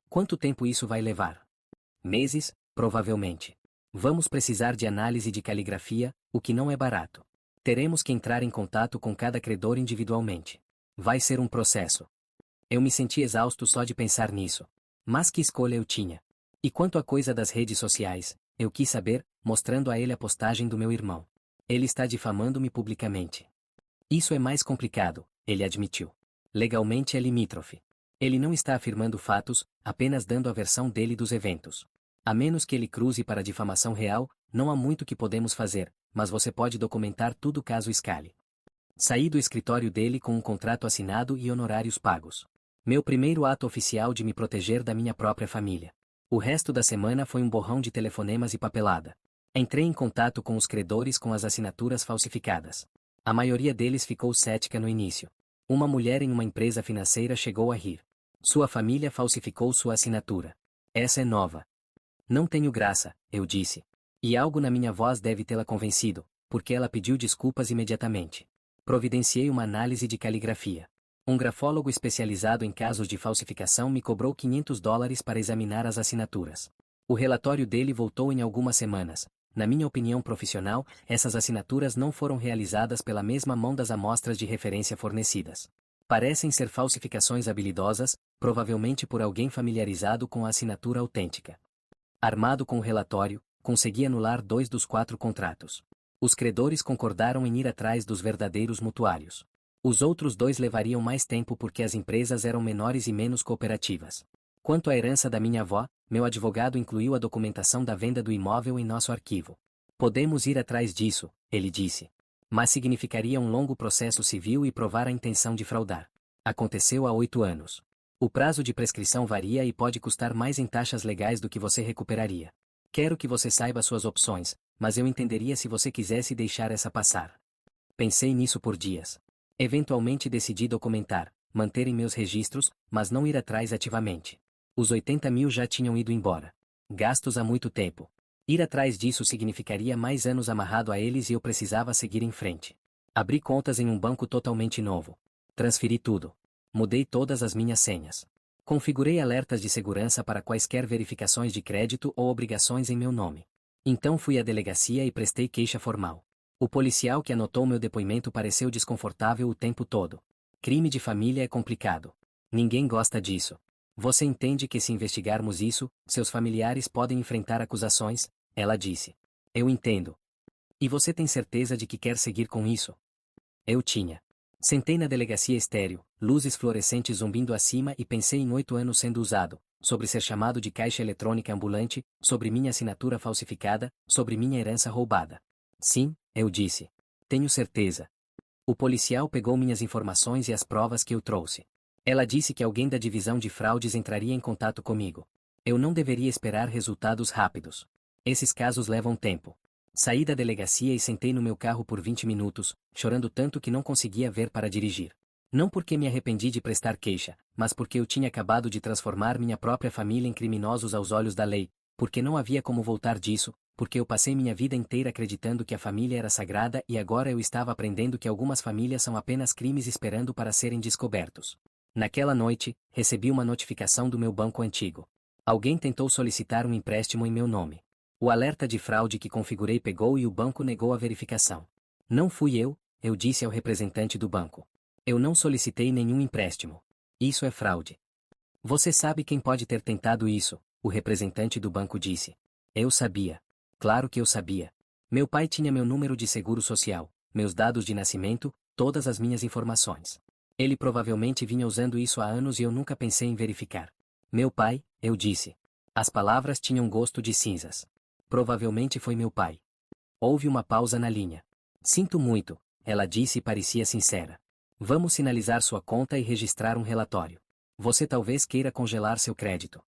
Quanto tempo isso vai levar? Meses, provavelmente. Vamos precisar de análise de caligrafia, o que não é barato. Teremos que entrar em contato com cada credor individualmente. Vai ser um processo. Eu me senti exausto só de pensar nisso. Mas que escolha eu tinha? E quanto à coisa das redes sociais, eu quis saber, mostrando a ele a postagem do meu irmão. Ele está difamando-me publicamente. Isso é mais complicado, ele admitiu. Legalmente é limítrofe. Ele não está afirmando fatos, apenas dando a versão dele dos eventos. A menos que ele cruze para a difamação real, não há muito que podemos fazer, mas você pode documentar tudo caso escale. Saí do escritório dele com um contrato assinado e honorários pagos. Meu primeiro ato oficial de me proteger da minha própria família. O resto da semana foi um borrão de telefonemas e papelada. Entrei em contato com os credores com as assinaturas falsificadas. A maioria deles ficou cética no início. Uma mulher em uma empresa financeira chegou a rir. Sua família falsificou sua assinatura. Essa é nova. Não tenho graça, eu disse. E algo na minha voz deve tê-la convencido, porque ela pediu desculpas imediatamente. Providenciei uma análise de caligrafia. Um grafólogo especializado em casos de falsificação me cobrou $500 para examinar as assinaturas. O relatório dele voltou em algumas semanas. Na minha opinião profissional, essas assinaturas não foram realizadas pela mesma mão das amostras de referência fornecidas. Parecem ser falsificações habilidosas, provavelmente por alguém familiarizado com a assinatura autêntica. Armado com o relatório, consegui anular 2 dos 4 contratos. Os credores concordaram em ir atrás dos verdadeiros mutuários. Os outros 2 levariam mais tempo porque as empresas eram menores e menos cooperativas. Quanto à herança da minha avó, meu advogado incluiu a documentação da venda do imóvel em nosso arquivo. Podemos ir atrás disso, ele disse. Mas significaria um longo processo civil e provar a intenção de fraudar. Aconteceu há 8 anos. O prazo de prescrição varia e pode custar mais em taxas legais do que você recuperaria. Quero que você saiba suas opções, mas eu entenderia se você quisesse deixar essa passar. Pensei nisso por dias. Eventualmente decidi documentar, manter em meus registros, mas não ir atrás ativamente. Os 80 mil já tinham ido embora. Gastos há muito tempo. Ir atrás disso significaria mais anos amarrado a eles e eu precisava seguir em frente. Abri contas em um banco totalmente novo. Transferi tudo. Mudei todas as minhas senhas. Configurei alertas de segurança para quaisquer verificações de crédito ou obrigações em meu nome. Então fui à delegacia e prestei queixa formal. O policial que anotou meu depoimento pareceu desconfortável o tempo todo. Crime de família é complicado. Ninguém gosta disso. Você entende que se investigarmos isso, seus familiares podem enfrentar acusações? Ela disse. Eu entendo. E você tem certeza de que quer seguir com isso? Eu tinha. Sentei na delegacia estéril, luzes fluorescentes zumbindo acima e pensei em 8 anos sendo usado, sobre ser chamado de caixa eletrônica ambulante, sobre minha assinatura falsificada, sobre minha herança roubada. Sim, eu disse. Tenho certeza. O policial pegou minhas informações e as provas que eu trouxe. Ela disse que alguém da divisão de fraudes entraria em contato comigo. Eu não deveria esperar resultados rápidos. Esses casos levam tempo. Saí da delegacia e sentei no meu carro por 20 minutos, chorando tanto que não conseguia ver para dirigir. Não porque me arrependi de prestar queixa, mas porque eu tinha acabado de transformar minha própria família em criminosos aos olhos da lei, porque não havia como voltar disso, porque eu passei minha vida inteira acreditando que a família era sagrada e agora eu estava aprendendo que algumas famílias são apenas crimes esperando para serem descobertos. Naquela noite, recebi uma notificação do meu banco antigo. Alguém tentou solicitar um empréstimo em meu nome. O alerta de fraude que configurei pegou e o banco negou a verificação. Não fui eu disse ao representante do banco. Eu não solicitei nenhum empréstimo. Isso é fraude. Você sabe quem pode ter tentado isso, o representante do banco disse. Eu sabia. Claro que eu sabia. Meu pai tinha meu número de seguro social, meus dados de nascimento, todas as minhas informações. Ele provavelmente vinha usando isso há anos e eu nunca pensei em verificar. Meu pai, eu disse. As palavras tinham gosto de cinzas. Provavelmente foi meu pai. Houve uma pausa na linha. Sinto muito, ela disse e parecia sincera. Vamos sinalizar sua conta e registrar um relatório. Você talvez queira congelar seu crédito.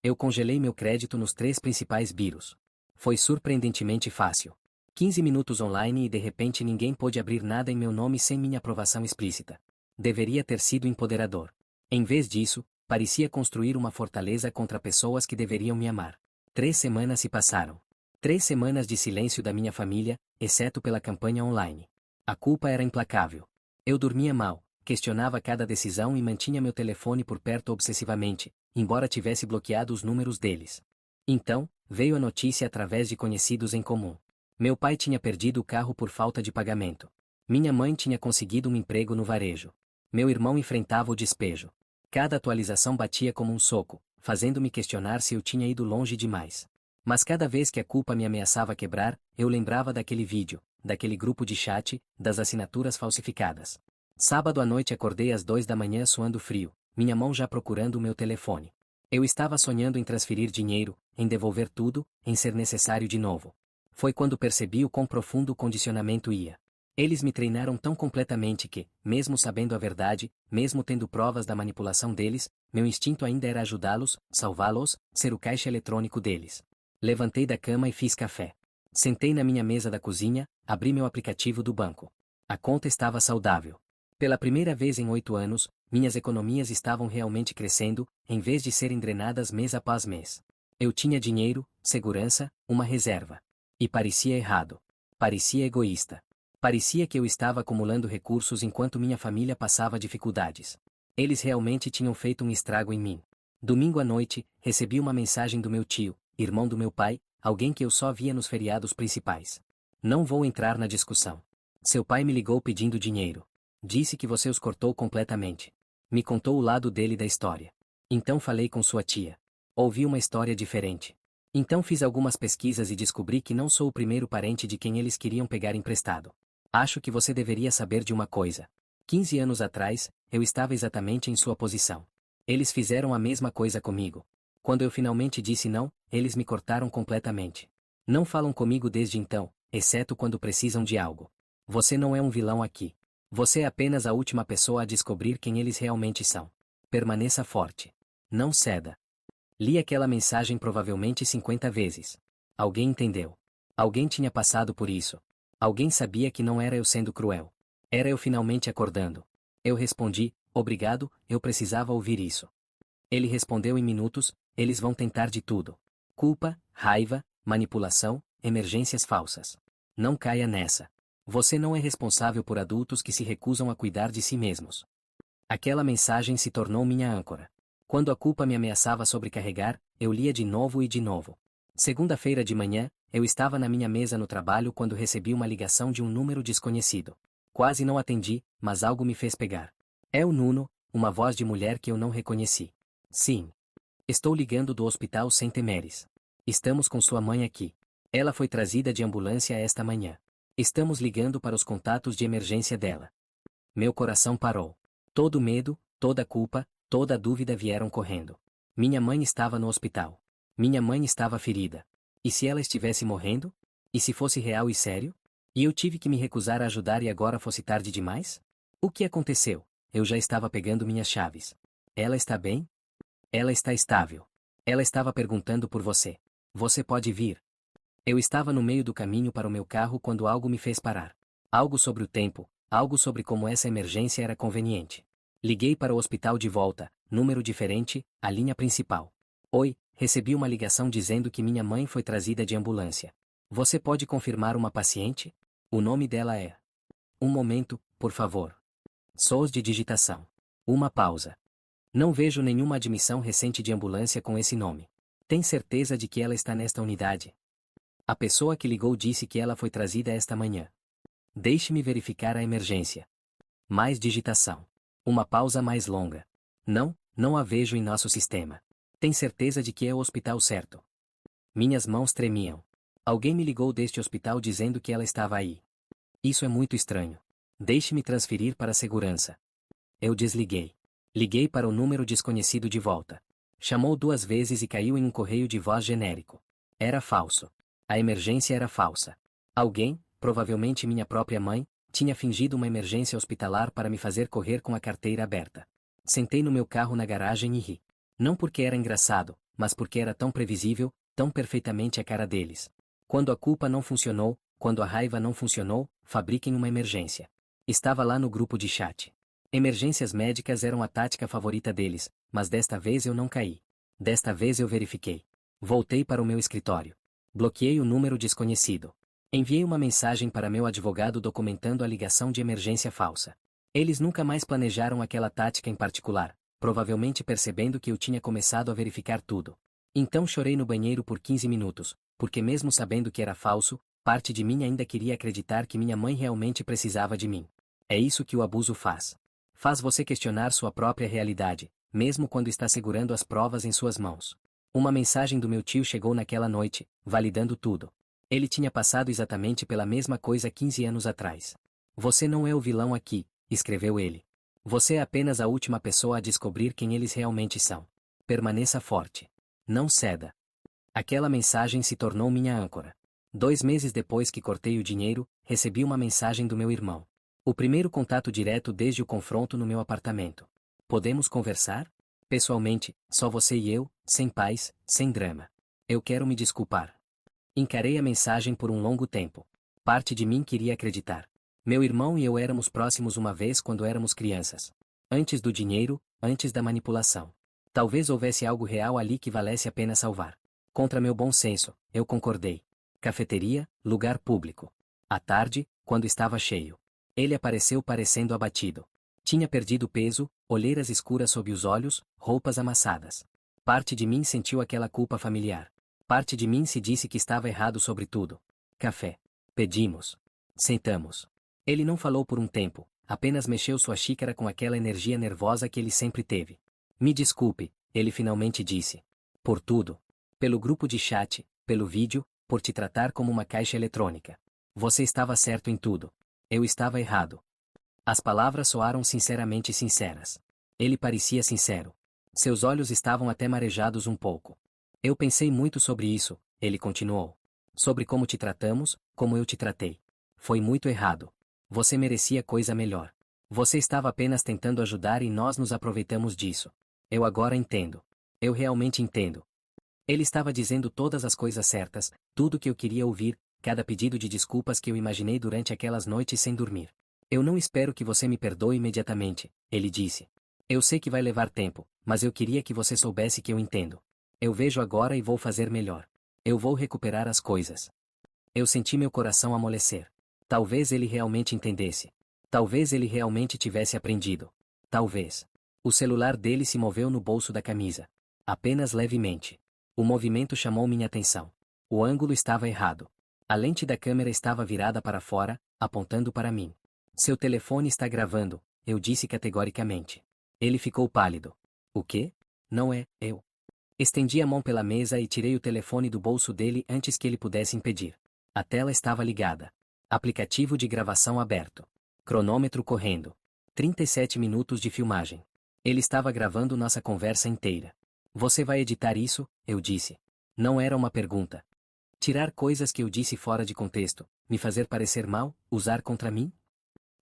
Eu congelei meu crédito nos 3 principais bureaus. Foi surpreendentemente fácil. 15 minutos online e de repente ninguém pôde abrir nada em meu nome sem minha aprovação explícita. Deveria ter sido empoderador. Em vez disso, parecia construir uma fortaleza contra pessoas que deveriam me amar. 3 semanas se passaram. 3 semanas de silêncio da minha família, exceto pela campanha online. A culpa era implacável. Eu dormia mal, questionava cada decisão e mantinha meu telefone por perto obsessivamente, embora tivesse bloqueado os números deles. Então, veio a notícia através de conhecidos em comum. Meu pai tinha perdido o carro por falta de pagamento. Minha mãe tinha conseguido um emprego no varejo. Meu irmão enfrentava o despejo. Cada atualização batia como um soco, fazendo-me questionar se eu tinha ido longe demais. Mas cada vez que a culpa me ameaçava quebrar, eu lembrava daquele vídeo, daquele grupo de chat, das assinaturas falsificadas. Sábado à noite acordei às 2 da manhã suando frio, minha mão já procurando o meu telefone. Eu estava sonhando em transferir dinheiro, em devolver tudo, em ser necessário de novo. Foi quando percebi o quão profundo o condicionamento ia. Eles me treinaram tão completamente que, mesmo sabendo a verdade, mesmo tendo provas da manipulação deles, meu instinto ainda era ajudá-los, salvá-los, ser o caixa eletrônico deles. Levantei da cama e fiz café. Sentei na minha mesa da cozinha, abri meu aplicativo do banco. A conta estava saudável. Pela primeira vez em 8 anos, minhas economias estavam realmente crescendo, em vez de serem drenadas mês após mês. Eu tinha dinheiro, segurança, uma reserva. E parecia errado. Parecia egoísta. Parecia que eu estava acumulando recursos enquanto minha família passava dificuldades. Eles realmente tinham feito um estrago em mim. Domingo à noite, recebi uma mensagem do meu tio, irmão do meu pai, alguém que eu só via nos feriados principais. Não vou entrar na discussão. Seu pai me ligou pedindo dinheiro. Disse que você os cortou completamente. Me contou o lado dele da história. Então falei com sua tia. Ouvi uma história diferente. Então fiz algumas pesquisas e descobri que não sou o primeiro parente de quem eles queriam pegar emprestado. Acho que você deveria saber de uma coisa. 15 anos atrás, eu estava exatamente em sua posição. Eles fizeram a mesma coisa comigo. Quando eu finalmente disse não, eles me cortaram completamente. Não falam comigo desde então, exceto quando precisam de algo. Você não é um vilão aqui. Você é apenas a última pessoa a descobrir quem eles realmente são. Permaneça forte. Não ceda. Li aquela mensagem provavelmente 50 vezes. Alguém entendeu. Alguém tinha passado por isso. Alguém sabia que não era eu sendo cruel. Era eu finalmente acordando. Eu respondi, obrigado, eu precisava ouvir isso. Ele respondeu em minutos, eles vão tentar de tudo. Culpa, raiva, manipulação, emergências falsas. Não caia nessa. Você não é responsável por adultos que se recusam a cuidar de si mesmos. Aquela mensagem se tornou minha âncora. Quando a culpa me ameaçava sobrecarregar, eu lia de novo e de novo. Segunda-feira de manhã, eu estava na minha mesa no trabalho quando recebi uma ligação de um número desconhecido. Quase não atendi, mas algo me fez pegar. É o Nuno, uma voz de mulher que eu não reconheci. Sim. Estou ligando do hospital Saint Mary's. Estamos com sua mãe aqui. Ela foi trazida de ambulância esta manhã. Estamos ligando para os contatos de emergência dela. Meu coração parou. Todo medo, toda culpa, toda dúvida vieram correndo. Minha mãe estava no hospital. Minha mãe estava ferida. E se ela estivesse morrendo? E se fosse real e sério? E eu tive que me recusar a ajudar e agora fosse tarde demais? O que aconteceu? Eu já estava pegando minhas chaves. Ela está bem? Ela está estável. Ela estava perguntando por você. Você pode vir. Eu estava no meio do caminho para o meu carro quando algo me fez parar. Algo sobre o tempo, algo sobre como essa emergência era conveniente. Liguei para o hospital de volta, número diferente, a linha principal. Oi, recebi uma ligação dizendo que minha mãe foi trazida de ambulância. Você pode confirmar uma paciente? O nome dela é. Um momento, por favor. Sons de digitação. Uma pausa. Não vejo nenhuma admissão recente de ambulância com esse nome. Tem certeza de que ela está nesta unidade? A pessoa que ligou disse que ela foi trazida esta manhã. Deixe-me verificar a emergência. Mais digitação. Uma pausa mais longa. Não a vejo em nosso sistema. Tem certeza de que é o hospital certo? Minhas mãos tremiam. Alguém me ligou deste hospital dizendo que ela estava aí. Isso é muito estranho. Deixe-me transferir para a segurança. Eu desliguei. Liguei para o número desconhecido de volta. Chamou 2 vezes e caiu em um correio de voz genérico. Era falso. A emergência era falsa. Alguém, provavelmente minha própria mãe, tinha fingido uma emergência hospitalar para me fazer correr com a carteira aberta. Sentei no meu carro na garagem e ri. Não porque era engraçado, mas porque era tão previsível, tão perfeitamente a cara deles. Quando a culpa não funcionou, quando a raiva não funcionou, fabriquem uma emergência. Estava lá no grupo de chat. Emergências médicas eram a tática favorita deles, mas desta vez eu não caí. Desta vez eu verifiquei. Voltei para o meu escritório. Bloqueei o número desconhecido. Enviei uma mensagem para meu advogado documentando a ligação de emergência falsa. Eles nunca mais planejaram aquela tática em particular, provavelmente percebendo que eu tinha começado a verificar tudo. Então chorei no banheiro por 15 minutos, porque mesmo sabendo que era falso, parte de mim ainda queria acreditar que minha mãe realmente precisava de mim. É isso que o abuso faz. Faz você questionar sua própria realidade, mesmo quando está segurando as provas em suas mãos. Uma mensagem do meu tio chegou naquela noite, validando tudo. Ele tinha passado exatamente pela mesma coisa 15 anos atrás. Você não é o vilão aqui, escreveu ele. Você é apenas a última pessoa a descobrir quem eles realmente são. Permaneça forte. Não ceda. Aquela mensagem se tornou minha âncora. 2 meses depois que cortei o dinheiro, recebi uma mensagem do meu irmão. O primeiro contato direto desde o confronto no meu apartamento. Podemos conversar? Pessoalmente, só você e eu, sem paz, sem drama. Eu quero me desculpar. Encarei a mensagem por um longo tempo. Parte de mim queria acreditar. Meu irmão e eu éramos próximos uma vez quando éramos crianças. Antes do dinheiro, antes da manipulação. Talvez houvesse algo real ali que valesse a pena salvar. Contra meu bom senso, eu concordei. Cafeteria, lugar público. À tarde, quando estava cheio. Ele apareceu parecendo abatido. Tinha perdido peso, olheiras escuras sob os olhos, roupas amassadas. Parte de mim sentiu aquela culpa familiar. Parte de mim se disse que estava errado sobre tudo. Café. Pedimos. Sentamos. Ele não falou por um tempo, apenas mexeu sua xícara com aquela energia nervosa que ele sempre teve. Me desculpe, ele finalmente disse. Por tudo. Pelo grupo de chat, pelo vídeo, por te tratar como uma caixa eletrônica. Você estava certo em tudo. Eu estava errado. As palavras soaram sinceramente sinceras. Ele parecia sincero. Seus olhos estavam até marejados um pouco. Eu pensei muito sobre isso, ele continuou. Sobre como te tratamos, como eu te tratei. Foi muito errado. Você merecia coisa melhor. Você estava apenas tentando ajudar e nós nos aproveitamos disso. Eu agora entendo. Eu realmente entendo. Ele estava dizendo todas as coisas certas, tudo que eu queria ouvir, cada pedido de desculpas que eu imaginei durante aquelas noites sem dormir. Eu não espero que você me perdoe imediatamente, ele disse. Eu sei que vai levar tempo, mas eu queria que você soubesse que eu entendo. Eu vejo agora e vou fazer melhor. Eu vou recuperar as coisas. Eu senti meu coração amolecer. Talvez ele realmente entendesse. Talvez ele realmente tivesse aprendido. Talvez. O celular dele se moveu no bolso da camisa. Apenas levemente. O movimento chamou minha atenção. O ângulo estava errado. A lente da câmera estava virada para fora, apontando para mim. Seu telefone está gravando, eu disse categoricamente. Ele ficou pálido. O quê? Não é, eu. Estendi a mão pela mesa e tirei o telefone do bolso dele antes que ele pudesse impedir. A tela estava ligada. Aplicativo de gravação aberto. Cronômetro correndo. 37 minutos de filmagem. Ele estava gravando nossa conversa inteira. Você vai editar isso? Eu disse. Não era uma pergunta. Tirar coisas que eu disse fora de contexto, me fazer parecer mal, usar contra mim?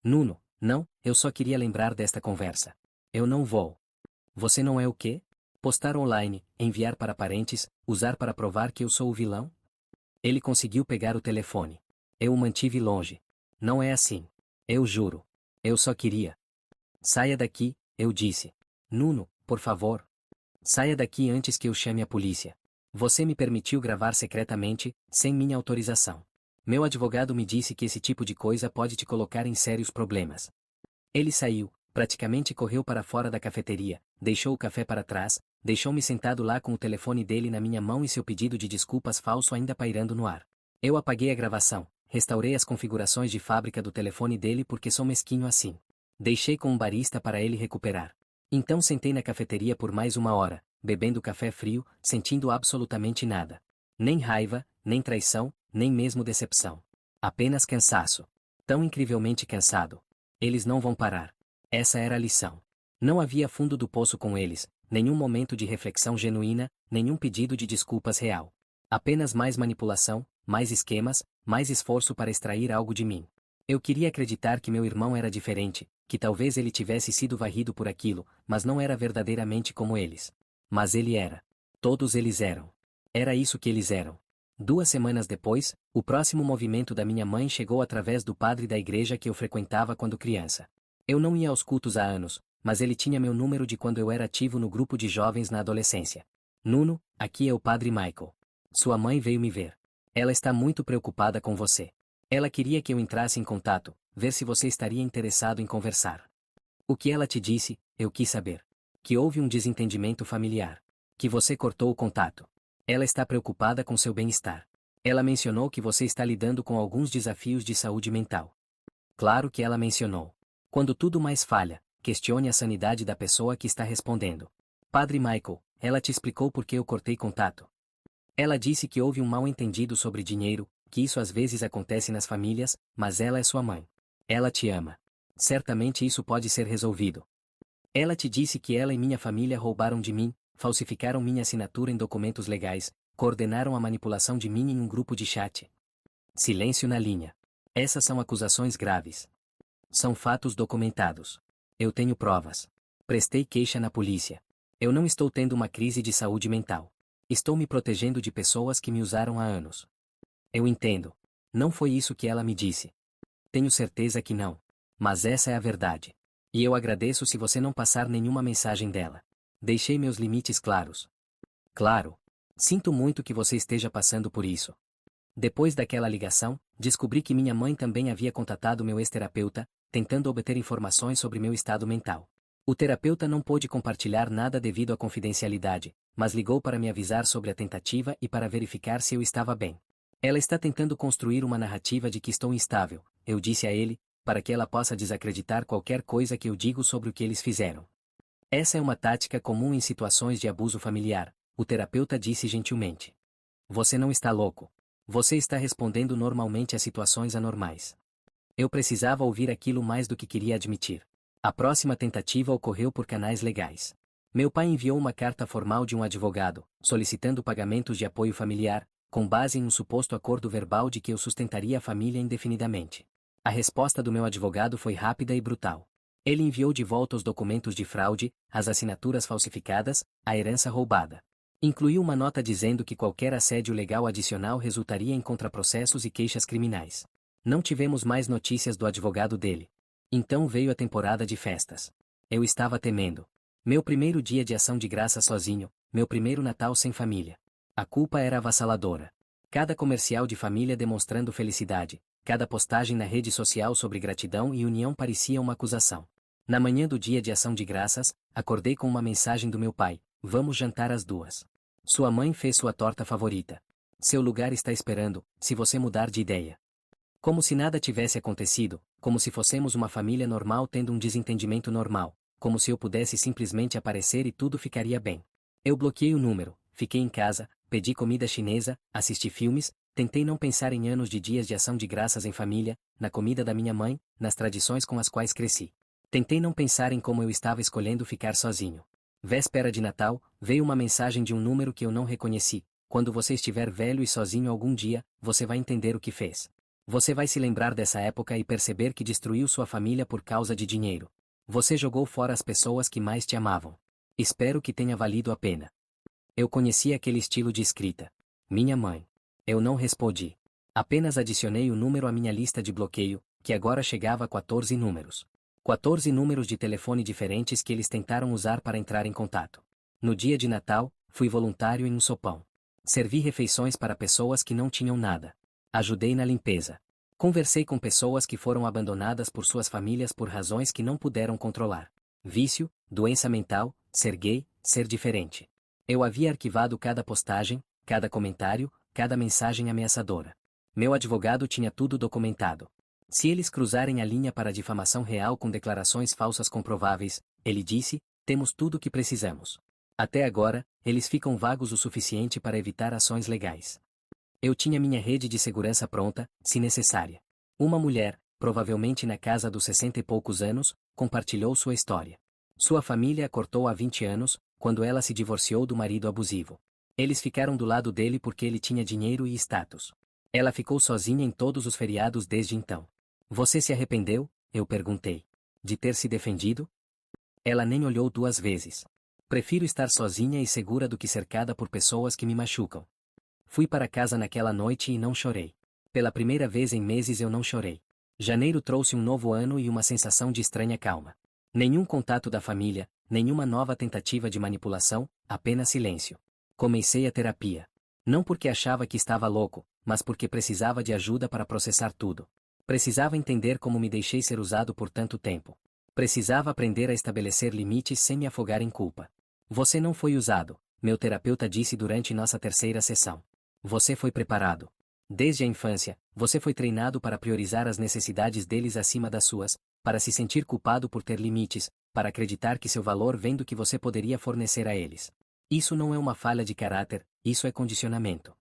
Nuno, não, eu só queria lembrar desta conversa. Eu não vou. Você não é o quê? Postar online, enviar para parentes, usar para provar que eu sou o vilão? Ele conseguiu pegar o telefone. Eu o mantive longe. Não é assim. Eu juro. Eu só queria. Saia daqui, eu disse. Nuno, por favor. Saia daqui antes que eu chame a polícia. Você me permitiu gravar secretamente, sem minha autorização. Meu advogado me disse que esse tipo de coisa pode te colocar em sérios problemas. Ele saiu, praticamente correu para fora da cafeteria, deixou o café para trás, deixou-me sentado lá com o telefone dele na minha mão e seu pedido de desculpas falso ainda pairando no ar. Eu apaguei a gravação, restaurei as configurações de fábrica do telefone dele porque sou mesquinho assim. Deixei com um barista para ele recuperar. Então sentei na cafeteria por mais 1 hora, bebendo café frio, sentindo absolutamente nada. Nem raiva, nem traição, nem mesmo decepção. Apenas cansaço. Tão incrivelmente cansado. Eles não vão parar. Essa era a lição. Não havia fundo do poço com eles, nenhum momento de reflexão genuína, nenhum pedido de desculpas real. Apenas mais manipulação, mais esquemas, mais esforço para extrair algo de mim. Eu queria acreditar que meu irmão era diferente, que talvez ele tivesse sido varrido por aquilo, mas não era verdadeiramente como eles. Mas ele era. Todos eles eram. Era isso que eles eram. 2 semanas depois, o próximo movimento da minha mãe chegou através do padre da igreja que eu frequentava quando criança. Eu não ia aos cultos há anos, mas ele tinha meu número de quando eu era ativo no grupo de jovens na adolescência. Nuno, aqui é o padre Michael. Sua mãe veio me ver. Ela está muito preocupada com você. Ela queria que eu entrasse em contato, ver se você estaria interessado em conversar. O que ela te disse, eu quis saber. Que houve um desentendimento familiar. Que você cortou o contato. Ela está preocupada com seu bem-estar. Ela mencionou que você está lidando com alguns desafios de saúde mental. Claro que ela mencionou. Quando tudo mais falha, questione a sanidade da pessoa que está respondendo. Padre Michael, ela te explicou por que eu cortei contato. Ela disse que houve um mal-entendido sobre dinheiro, que isso às vezes acontece nas famílias, mas ela é sua mãe. Ela te ama. Certamente isso pode ser resolvido. Ela te disse que ela e minha família roubaram de mim, falsificaram minha assinatura em documentos legais, coordenaram a manipulação de mim em um grupo de chat. Silêncio na linha. Essas são acusações graves. São fatos documentados. Eu tenho provas. Prestei queixa na polícia. Eu não estou tendo uma crise de saúde mental. Estou me protegendo de pessoas que me usaram há anos. Eu entendo. Não foi isso que ela me disse. Tenho certeza que não. Mas essa é a verdade. E eu agradeço se você não passar nenhuma mensagem dela. Deixei meus limites claros. Claro. Sinto muito que você esteja passando por isso. Depois daquela ligação, descobri que minha mãe também havia contatado meu ex-terapeuta, tentando obter informações sobre meu estado mental. O terapeuta não pôde compartilhar nada devido à confidencialidade, mas ligou para me avisar sobre a tentativa e para verificar se eu estava bem. Ela está tentando construir uma narrativa de que estou instável, eu disse a ele, para que ela possa desacreditar qualquer coisa que eu digo sobre o que eles fizeram. Essa é uma tática comum em situações de abuso familiar, o terapeuta disse gentilmente. Você não está louco. Você está respondendo normalmente a situações anormais. Eu precisava ouvir aquilo mais do que queria admitir. A próxima tentativa ocorreu por canais legais. Meu pai enviou uma carta formal de um advogado, solicitando pagamentos de apoio familiar, com base em um suposto acordo verbal de que eu sustentaria a família indefinidamente. A resposta do meu advogado foi rápida e brutal. Ele enviou de volta os documentos de fraude, as assinaturas falsificadas, a herança roubada. Incluiu uma nota dizendo que qualquer assédio legal adicional resultaria em contraprocessos e queixas criminais. Não tivemos mais notícias do advogado dele. Então veio a temporada de festas. Eu estava temendo. Meu primeiro dia de ação de graça sozinho, meu primeiro Natal sem família. A culpa era avassaladora. Cada comercial de família demonstrando felicidade, cada postagem na rede social sobre gratidão e união parecia uma acusação. Na manhã do dia de ação de graças, acordei com uma mensagem do meu pai: vamos jantar às 2. Sua mãe fez sua torta favorita. Seu lugar está esperando, se você mudar de ideia. Como se nada tivesse acontecido, como se fossemos uma família normal tendo um desentendimento normal, como se eu pudesse simplesmente aparecer e tudo ficaria bem. Eu bloqueei o número, fiquei em casa, pedi comida chinesa, assisti filmes, tentei não pensar em anos de dias de ação de graças em família, na comida da minha mãe, nas tradições com as quais cresci. Tentei não pensar em como eu estava escolhendo ficar sozinho. Véspera de Natal, veio uma mensagem de um número que eu não reconheci. Quando você estiver velho e sozinho algum dia, você vai entender o que fez. Você vai se lembrar dessa época e perceber que destruiu sua família por causa de dinheiro. Você jogou fora as pessoas que mais te amavam. Espero que tenha valido a pena. Eu conhecia aquele estilo de escrita. Minha mãe. Eu não respondi. Apenas adicionei o número à minha lista de bloqueio, que agora chegava a 14 números. 14 números de telefone diferentes que eles tentaram usar para entrar em contato. No dia de Natal, fui voluntário em um sopão. Servi refeições para pessoas que não tinham nada. Ajudei na limpeza. Conversei com pessoas que foram abandonadas por suas famílias por razões que não puderam controlar. Vício, doença mental, ser gay, ser diferente. Eu havia arquivado cada postagem, cada comentário, cada mensagem ameaçadora. Meu advogado tinha tudo documentado. Se eles cruzarem a linha para difamação real com declarações falsas comprováveis, ele disse, temos tudo o que precisamos. Até agora, eles ficam vagos o suficiente para evitar ações legais. Eu tinha minha rede de segurança pronta, se necessária. Uma mulher, provavelmente na casa dos 60 e poucos anos, compartilhou sua história. Sua família a cortou há 20 anos, quando ela se divorciou do marido abusivo. Eles ficaram do lado dele porque ele tinha dinheiro e status. Ela ficou sozinha em todos os feriados desde então. Você se arrependeu? Eu perguntei. De ter se defendido? Ela nem olhou 2 vezes. Prefiro estar sozinha e segura do que cercada por pessoas que me machucam. Fui para casa naquela noite e não chorei. Pela primeira vez em meses eu não chorei. Janeiro trouxe um novo ano e uma sensação de estranha calma. Nenhum contato da família, nenhuma nova tentativa de manipulação, apenas silêncio. Comecei a terapia. Não porque achava que estava louco, mas porque precisava de ajuda para processar tudo. Precisava entender como me deixei ser usado por tanto tempo. Precisava aprender a estabelecer limites sem me afogar em culpa. Você não foi usado, meu terapeuta disse durante nossa terceira sessão. Você foi preparado. Desde a infância, você foi treinado para priorizar as necessidades deles acima das suas, para se sentir culpado por ter limites, para acreditar que seu valor vem do que você poderia fornecer a eles. Isso não é uma falha de caráter, isso é condicionamento.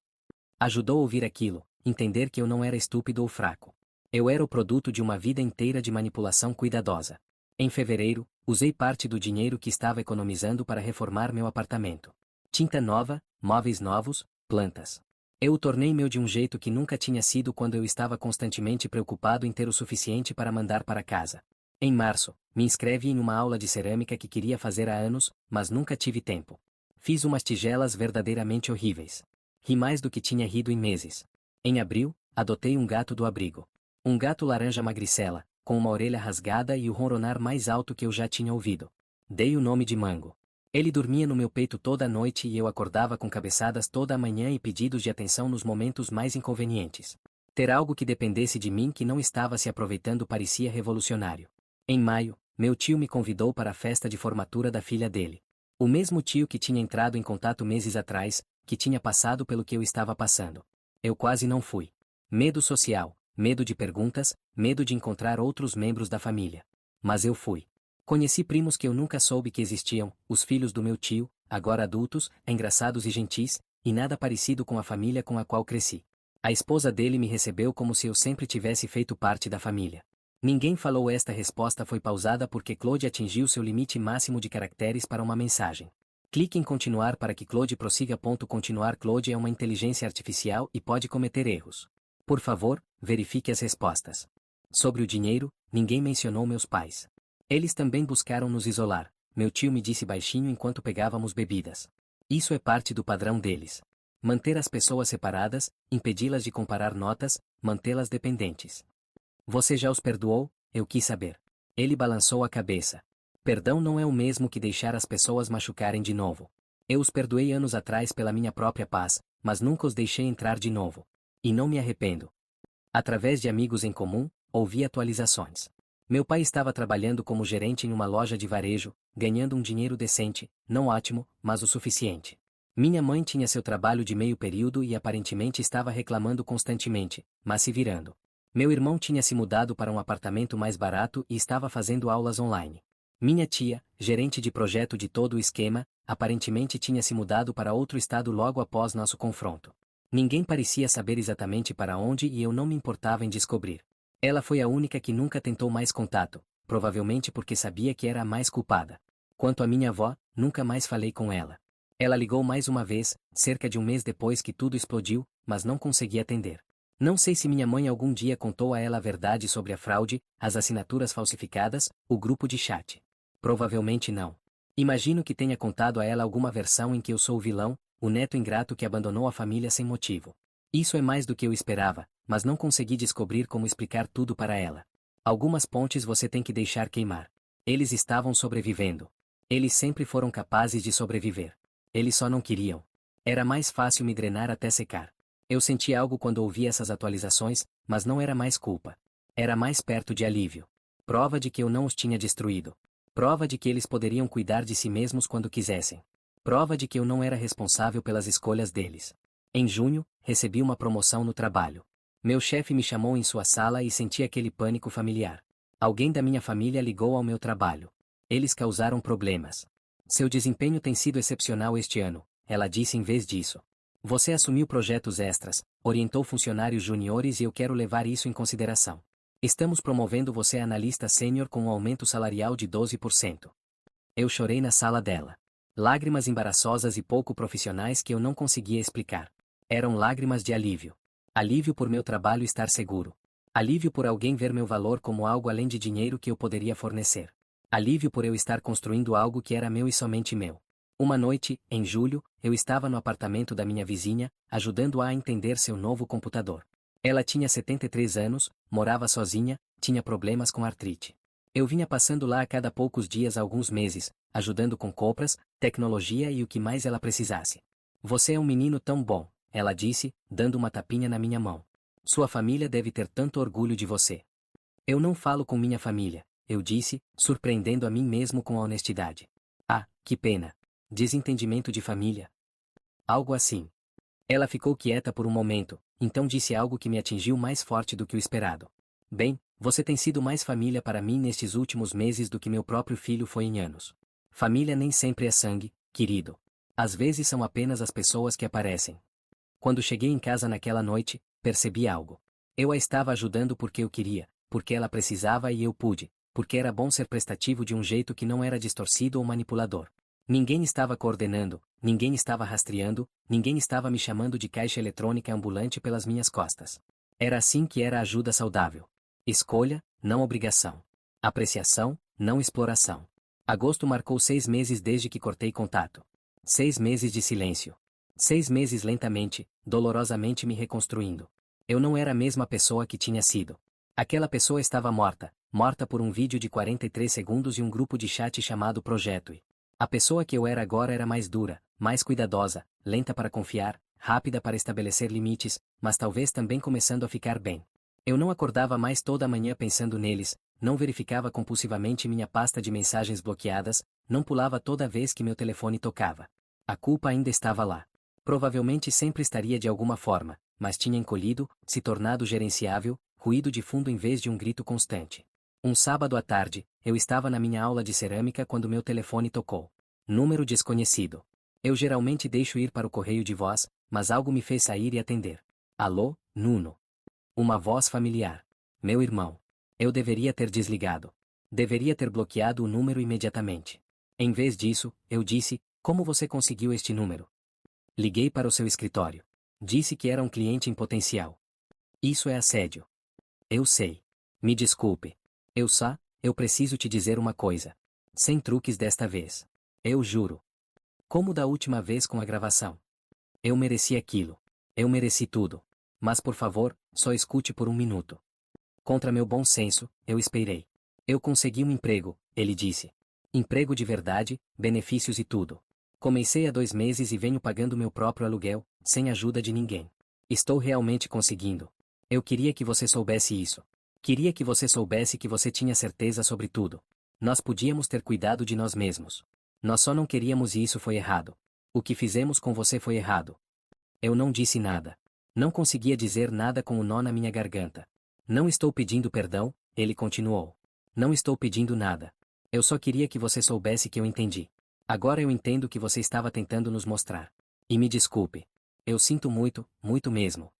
Ajudou a ouvir aquilo, entender que eu não era estúpido ou fraco. Eu era o produto de uma vida inteira de manipulação cuidadosa. Em fevereiro, usei parte do dinheiro que estava economizando para reformar meu apartamento. Tinta nova, móveis novos, plantas. Eu o tornei meu de um jeito que nunca tinha sido quando eu estava constantemente preocupado em ter o suficiente para mandar para casa. Em março, me inscrevi em uma aula de cerâmica que queria fazer há anos, mas nunca tive tempo. Fiz umas tigelas verdadeiramente horríveis. Ri mais do que tinha rido em meses. Em abril, adotei um gato do abrigo. Um gato laranja magricela, com uma orelha rasgada e o ronronar mais alto que eu já tinha ouvido. Dei o nome de Mango. Ele dormia no meu peito toda a noite e eu acordava com cabeçadas toda a manhã e pedidos de atenção nos momentos mais inconvenientes. Ter algo que dependesse de mim que não estava se aproveitando parecia revolucionário. Em maio, meu tio me convidou para a festa de formatura da filha dele. O mesmo tio que tinha entrado em contato meses atrás, que tinha passado pelo que eu estava passando. Eu quase não fui. Medo social. Medo de perguntas, medo de encontrar outros membros da família. Mas eu fui. Conheci primos que eu nunca soube que existiam, os filhos do meu tio, agora adultos, engraçados e gentis, e nada parecido com a família com a qual cresci. A esposa dele me recebeu como se eu sempre tivesse feito parte da família. Ninguém falou. Esta resposta foi pausada porque Claude atingiu seu limite máximo de caracteres para uma mensagem. Clique em continuar para que Claude prossiga. Continuar. Claude é uma inteligência artificial e pode cometer erros. Por favor, verifique as respostas. Sobre o dinheiro, ninguém mencionou meus pais. Eles também buscaram nos isolar, meu tio me disse baixinho enquanto pegávamos bebidas. Isso é parte do padrão deles. Manter as pessoas separadas, impedi-las de comparar notas, mantê-las dependentes. Você já os perdoou? Eu quis saber. Ele balançou a cabeça. Perdão não é o mesmo que deixar as pessoas machucarem de novo. Eu os perdoei anos atrás pela minha própria paz, mas nunca os deixei entrar de novo. E não me arrependo. Através de amigos em comum, ouvi atualizações. Meu pai estava trabalhando como gerente em uma loja de varejo, ganhando um dinheiro decente, não ótimo, mas o suficiente. Minha mãe tinha seu trabalho de meio período e aparentemente estava reclamando constantemente, mas se virando. Meu irmão tinha se mudado para um apartamento mais barato e estava fazendo aulas online. Minha tia, gerente de projeto de todo o esquema, aparentemente tinha se mudado para outro estado logo após nosso confronto. Ninguém parecia saber exatamente para onde e eu não me importava em descobrir. Ela foi a única que nunca tentou mais contato, provavelmente porque sabia que era a mais culpada. Quanto à minha avó, nunca mais falei com ela. Ela ligou mais uma vez, cerca de um mês depois que tudo explodiu, mas não consegui atender. Não sei se minha mãe algum dia contou a ela a verdade sobre a fraude, as assinaturas falsificadas, o grupo de chat. Provavelmente não. Imagino que tenha contado a ela alguma versão em que eu sou o vilão, o neto ingrato que abandonou a família sem motivo. Isso é mais do que eu esperava, mas não consegui descobrir como explicar tudo para ela. Algumas pontes você tem que deixar queimar. Eles estavam sobrevivendo. Eles sempre foram capazes de sobreviver. Eles só não queriam. Era mais fácil me drenar até secar. Eu senti algo quando ouvi essas atualizações, mas não era mais culpa. Era mais perto de alívio. Prova de que eu não os tinha destruído. Prova de que eles poderiam cuidar de si mesmos quando quisessem. Prova de que eu não era responsável pelas escolhas deles. Em junho, recebi uma promoção no trabalho. Meu chefe me chamou em sua sala e senti aquele pânico familiar. Alguém da minha família ligou ao meu trabalho. Eles causaram problemas. Seu desempenho tem sido excepcional este ano, ela disse em vez disso. Você assumiu projetos extras, orientou funcionários juniores e eu quero levar isso em consideração. Estamos promovendo você a analista sênior com um aumento salarial de 12%. Eu chorei na sala dela. Lágrimas embaraçosas e pouco profissionais que eu não conseguia explicar. Eram lágrimas de alívio. Alívio por meu trabalho estar seguro. Alívio por alguém ver meu valor como algo além de dinheiro que eu poderia fornecer. Alívio por eu estar construindo algo que era meu e somente meu. Uma noite, em julho, eu estava no apartamento da minha vizinha, ajudando-a a entender seu novo computador. Ela tinha 73 anos, morava sozinha, tinha problemas com artrite. Eu vinha passando lá a cada poucos dias alguns meses, ajudando com compras, tecnologia e o que mais ela precisasse. Você é um menino tão bom, ela disse, dando uma tapinha na minha mão. Sua família deve ter tanto orgulho de você. Eu não falo com minha família, eu disse, surpreendendo a mim mesmo com a honestidade. Ah, que pena. Desentendimento de família. Algo assim. Ela ficou quieta por um momento, então disse algo que me atingiu mais forte do que o esperado. Bem, você tem sido mais família para mim nestes últimos meses do que meu próprio filho foi em anos. Família nem sempre é sangue, querido. Às vezes são apenas as pessoas que aparecem. Quando cheguei em casa naquela noite, percebi algo. Eu a estava ajudando porque eu queria, porque ela precisava e eu pude, porque era bom ser prestativo de um jeito que não era distorcido ou manipulador. Ninguém estava coordenando, ninguém estava rastreando, ninguém estava me chamando de caixa eletrônica ambulante pelas minhas costas. Era assim que era a ajuda saudável. Escolha, não obrigação. Apreciação, não exploração. Agosto marcou 6 meses desde que cortei contato. 6 meses de silêncio. 6 meses lentamente, dolorosamente me reconstruindo. Eu não era a mesma pessoa que tinha sido. Aquela pessoa estava morta, morta por um vídeo de 43 segundos e um grupo de chat chamado Projeto E. A pessoa que eu era agora era mais dura, mais cuidadosa, lenta para confiar, rápida para estabelecer limites, mas talvez também começando a ficar bem. Eu não acordava mais toda manhã pensando neles, não verificava compulsivamente minha pasta de mensagens bloqueadas, não pulava toda vez que meu telefone tocava. A culpa ainda estava lá. Provavelmente sempre estaria de alguma forma, mas tinha encolhido, se tornado gerenciável, ruído de fundo em vez de um grito constante. Um sábado à tarde, eu estava na minha aula de cerâmica quando meu telefone tocou. Número desconhecido. Eu geralmente deixo ir para o correio de voz, mas algo me fez sair e atender. Alô, Nuno. Uma voz familiar. Meu irmão. Eu deveria ter desligado. Deveria ter bloqueado o número imediatamente. Em vez disso, eu disse: como você conseguiu este número? Liguei para o seu escritório. Disse que era um cliente em potencial. Isso é assédio. Eu sei. Me desculpe. Eu preciso te dizer uma coisa. Sem truques desta vez. Eu juro. Como da última vez com a gravação. Eu mereci aquilo. Eu mereci tudo. Mas por favor, só escute por um minuto. Contra meu bom senso, eu esperei. Eu consegui um emprego, ele disse. Emprego de verdade, benefícios e tudo. Comecei há 2 meses e venho pagando meu próprio aluguel, sem ajuda de ninguém. Estou realmente conseguindo. Eu queria que você soubesse isso. Queria que você soubesse que você tinha certeza sobre tudo. Nós podíamos ter cuidado de nós mesmos. Nós só não queríamos e isso foi errado. O que fizemos com você foi errado. Eu não disse nada. Não conseguia dizer nada com o nó na minha garganta. Não estou pedindo perdão, ele continuou. Não estou pedindo nada. Eu só queria que você soubesse que eu entendi. Agora eu entendo o que você estava tentando nos mostrar. E me desculpe. Eu sinto muito, muito mesmo.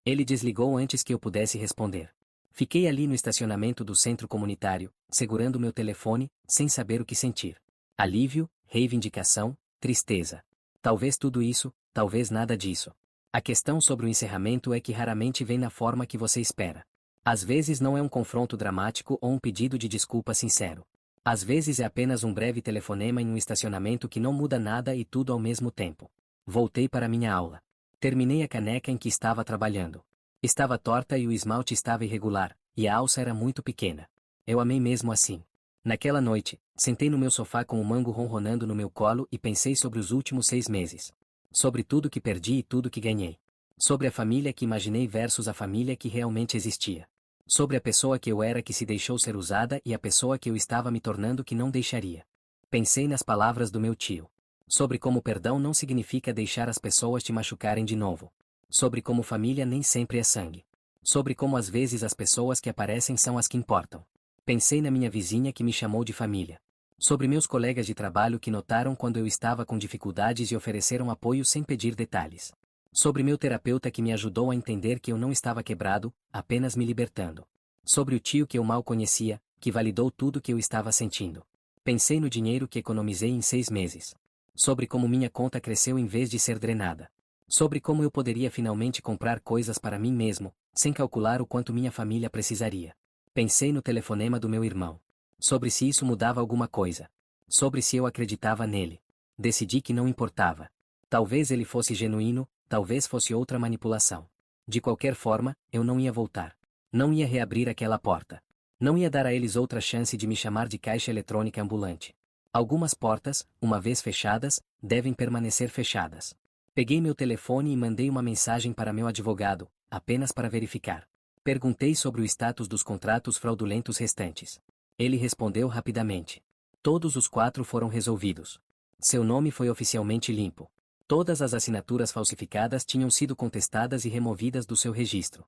Ele desligou antes que eu pudesse responder. Fiquei ali no estacionamento do centro comunitário, segurando meu telefone, sem saber o que sentir. Alívio, reivindicação, tristeza. Talvez tudo isso, talvez nada disso. A questão sobre o encerramento é que raramente vem na forma que você espera. Às vezes não é um confronto dramático ou um pedido de desculpa sincero. Às vezes é apenas um breve telefonema em um estacionamento que não muda nada e tudo ao mesmo tempo. Voltei para minha aula. Terminei a caneca em que estava trabalhando. Estava torta e o esmalte estava irregular, e a alça era muito pequena. Eu amei mesmo assim. Naquela noite, sentei no meu sofá com o mango ronronando no meu colo e pensei sobre os últimos 6 meses. Sobre tudo que perdi e tudo que ganhei. Sobre a família que imaginei versus a família que realmente existia. Sobre a pessoa que eu era que se deixou ser usada e a pessoa que eu estava me tornando que não deixaria. Pensei nas palavras do meu tio. Sobre como perdão não significa deixar as pessoas te machucarem de novo. Sobre como família nem sempre é sangue. Sobre como às vezes as pessoas que aparecem são as que importam. Pensei na minha vizinha que me chamou de família. Sobre meus colegas de trabalho que notaram quando eu estava com dificuldades e ofereceram apoio sem pedir detalhes. Sobre meu terapeuta que me ajudou a entender que eu não estava quebrado, apenas me libertando. Sobre o tio que eu mal conhecia, que validou tudo que eu estava sentindo. Pensei no dinheiro que economizei em 6 meses. Sobre como minha conta cresceu em vez de ser drenada. Sobre como eu poderia finalmente comprar coisas para mim mesmo, sem calcular o quanto minha família precisaria. Pensei no telefonema do meu irmão. Sobre se isso mudava alguma coisa. Sobre se eu acreditava nele. Decidi que não importava. Talvez ele fosse genuíno, talvez fosse outra manipulação. De qualquer forma, eu não ia voltar. Não ia reabrir aquela porta. Não ia dar a eles outra chance de me chamar de caixa eletrônica ambulante. Algumas portas, uma vez fechadas, devem permanecer fechadas. Peguei meu telefone e mandei uma mensagem para meu advogado, apenas para verificar. Perguntei sobre o status dos contratos fraudulentos restantes. Ele respondeu rapidamente. Todos os 4 foram resolvidos. Seu nome foi oficialmente limpo. Todas as assinaturas falsificadas tinham sido contestadas e removidas do seu registro.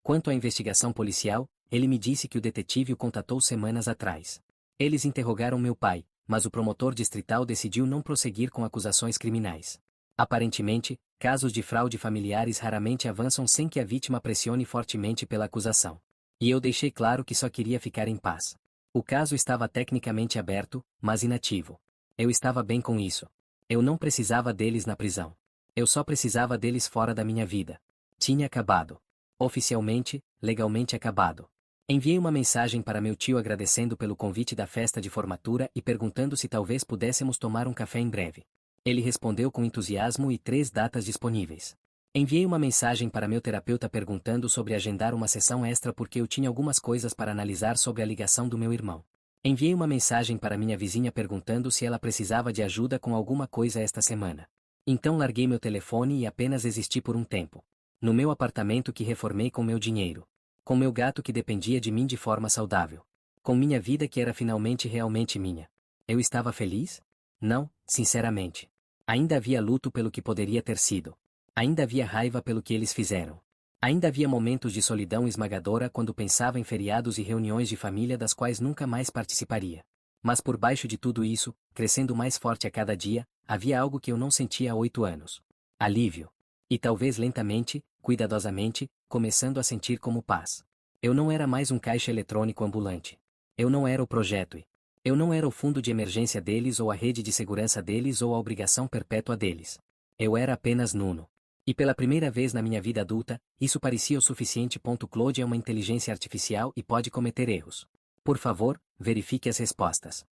Quanto à investigação policial, ele me disse que o detetive o contatou semanas atrás. Eles interrogaram meu pai, mas o promotor distrital decidiu não prosseguir com acusações criminais. Aparentemente, casos de fraude familiares raramente avançam sem que a vítima pressione fortemente pela acusação. E eu deixei claro que só queria ficar em paz. O caso estava tecnicamente aberto, mas inativo. Eu estava bem com isso. Eu não precisava deles na prisão. Eu só precisava deles fora da minha vida. Tinha acabado. Oficialmente, legalmente acabado. Enviei uma mensagem para meu tio agradecendo pelo convite da festa de formatura e perguntando se talvez pudéssemos tomar um café em breve. Ele respondeu com entusiasmo e 3 datas disponíveis. Enviei uma mensagem para meu terapeuta perguntando sobre agendar uma sessão extra porque eu tinha algumas coisas para analisar sobre a ligação do meu irmão. Enviei uma mensagem para minha vizinha perguntando se ela precisava de ajuda com alguma coisa esta semana. Então larguei meu telefone e apenas existi por um tempo. No meu apartamento que reformei com meu dinheiro. Com meu gato que dependia de mim de forma saudável. Com minha vida que era finalmente realmente minha. Eu estava feliz? Não, sinceramente. Ainda havia luto pelo que poderia ter sido. Ainda havia raiva pelo que eles fizeram. Ainda havia momentos de solidão esmagadora quando pensava em feriados e reuniões de família das quais nunca mais participaria. Mas por baixo de tudo isso, crescendo mais forte a cada dia, havia algo que eu não sentia há 8 anos. Alívio. E talvez lentamente, cuidadosamente, começando a sentir como paz. Eu não era mais um caixa eletrônico ambulante. Eu não era o projeto E. Eu não era o fundo de emergência deles ou a rede de segurança deles ou a obrigação perpétua deles. Eu era apenas Nuno. E pela primeira vez na minha vida adulta, isso parecia o suficiente. Claude é uma inteligência artificial e pode cometer erros. Por favor, verifique as respostas.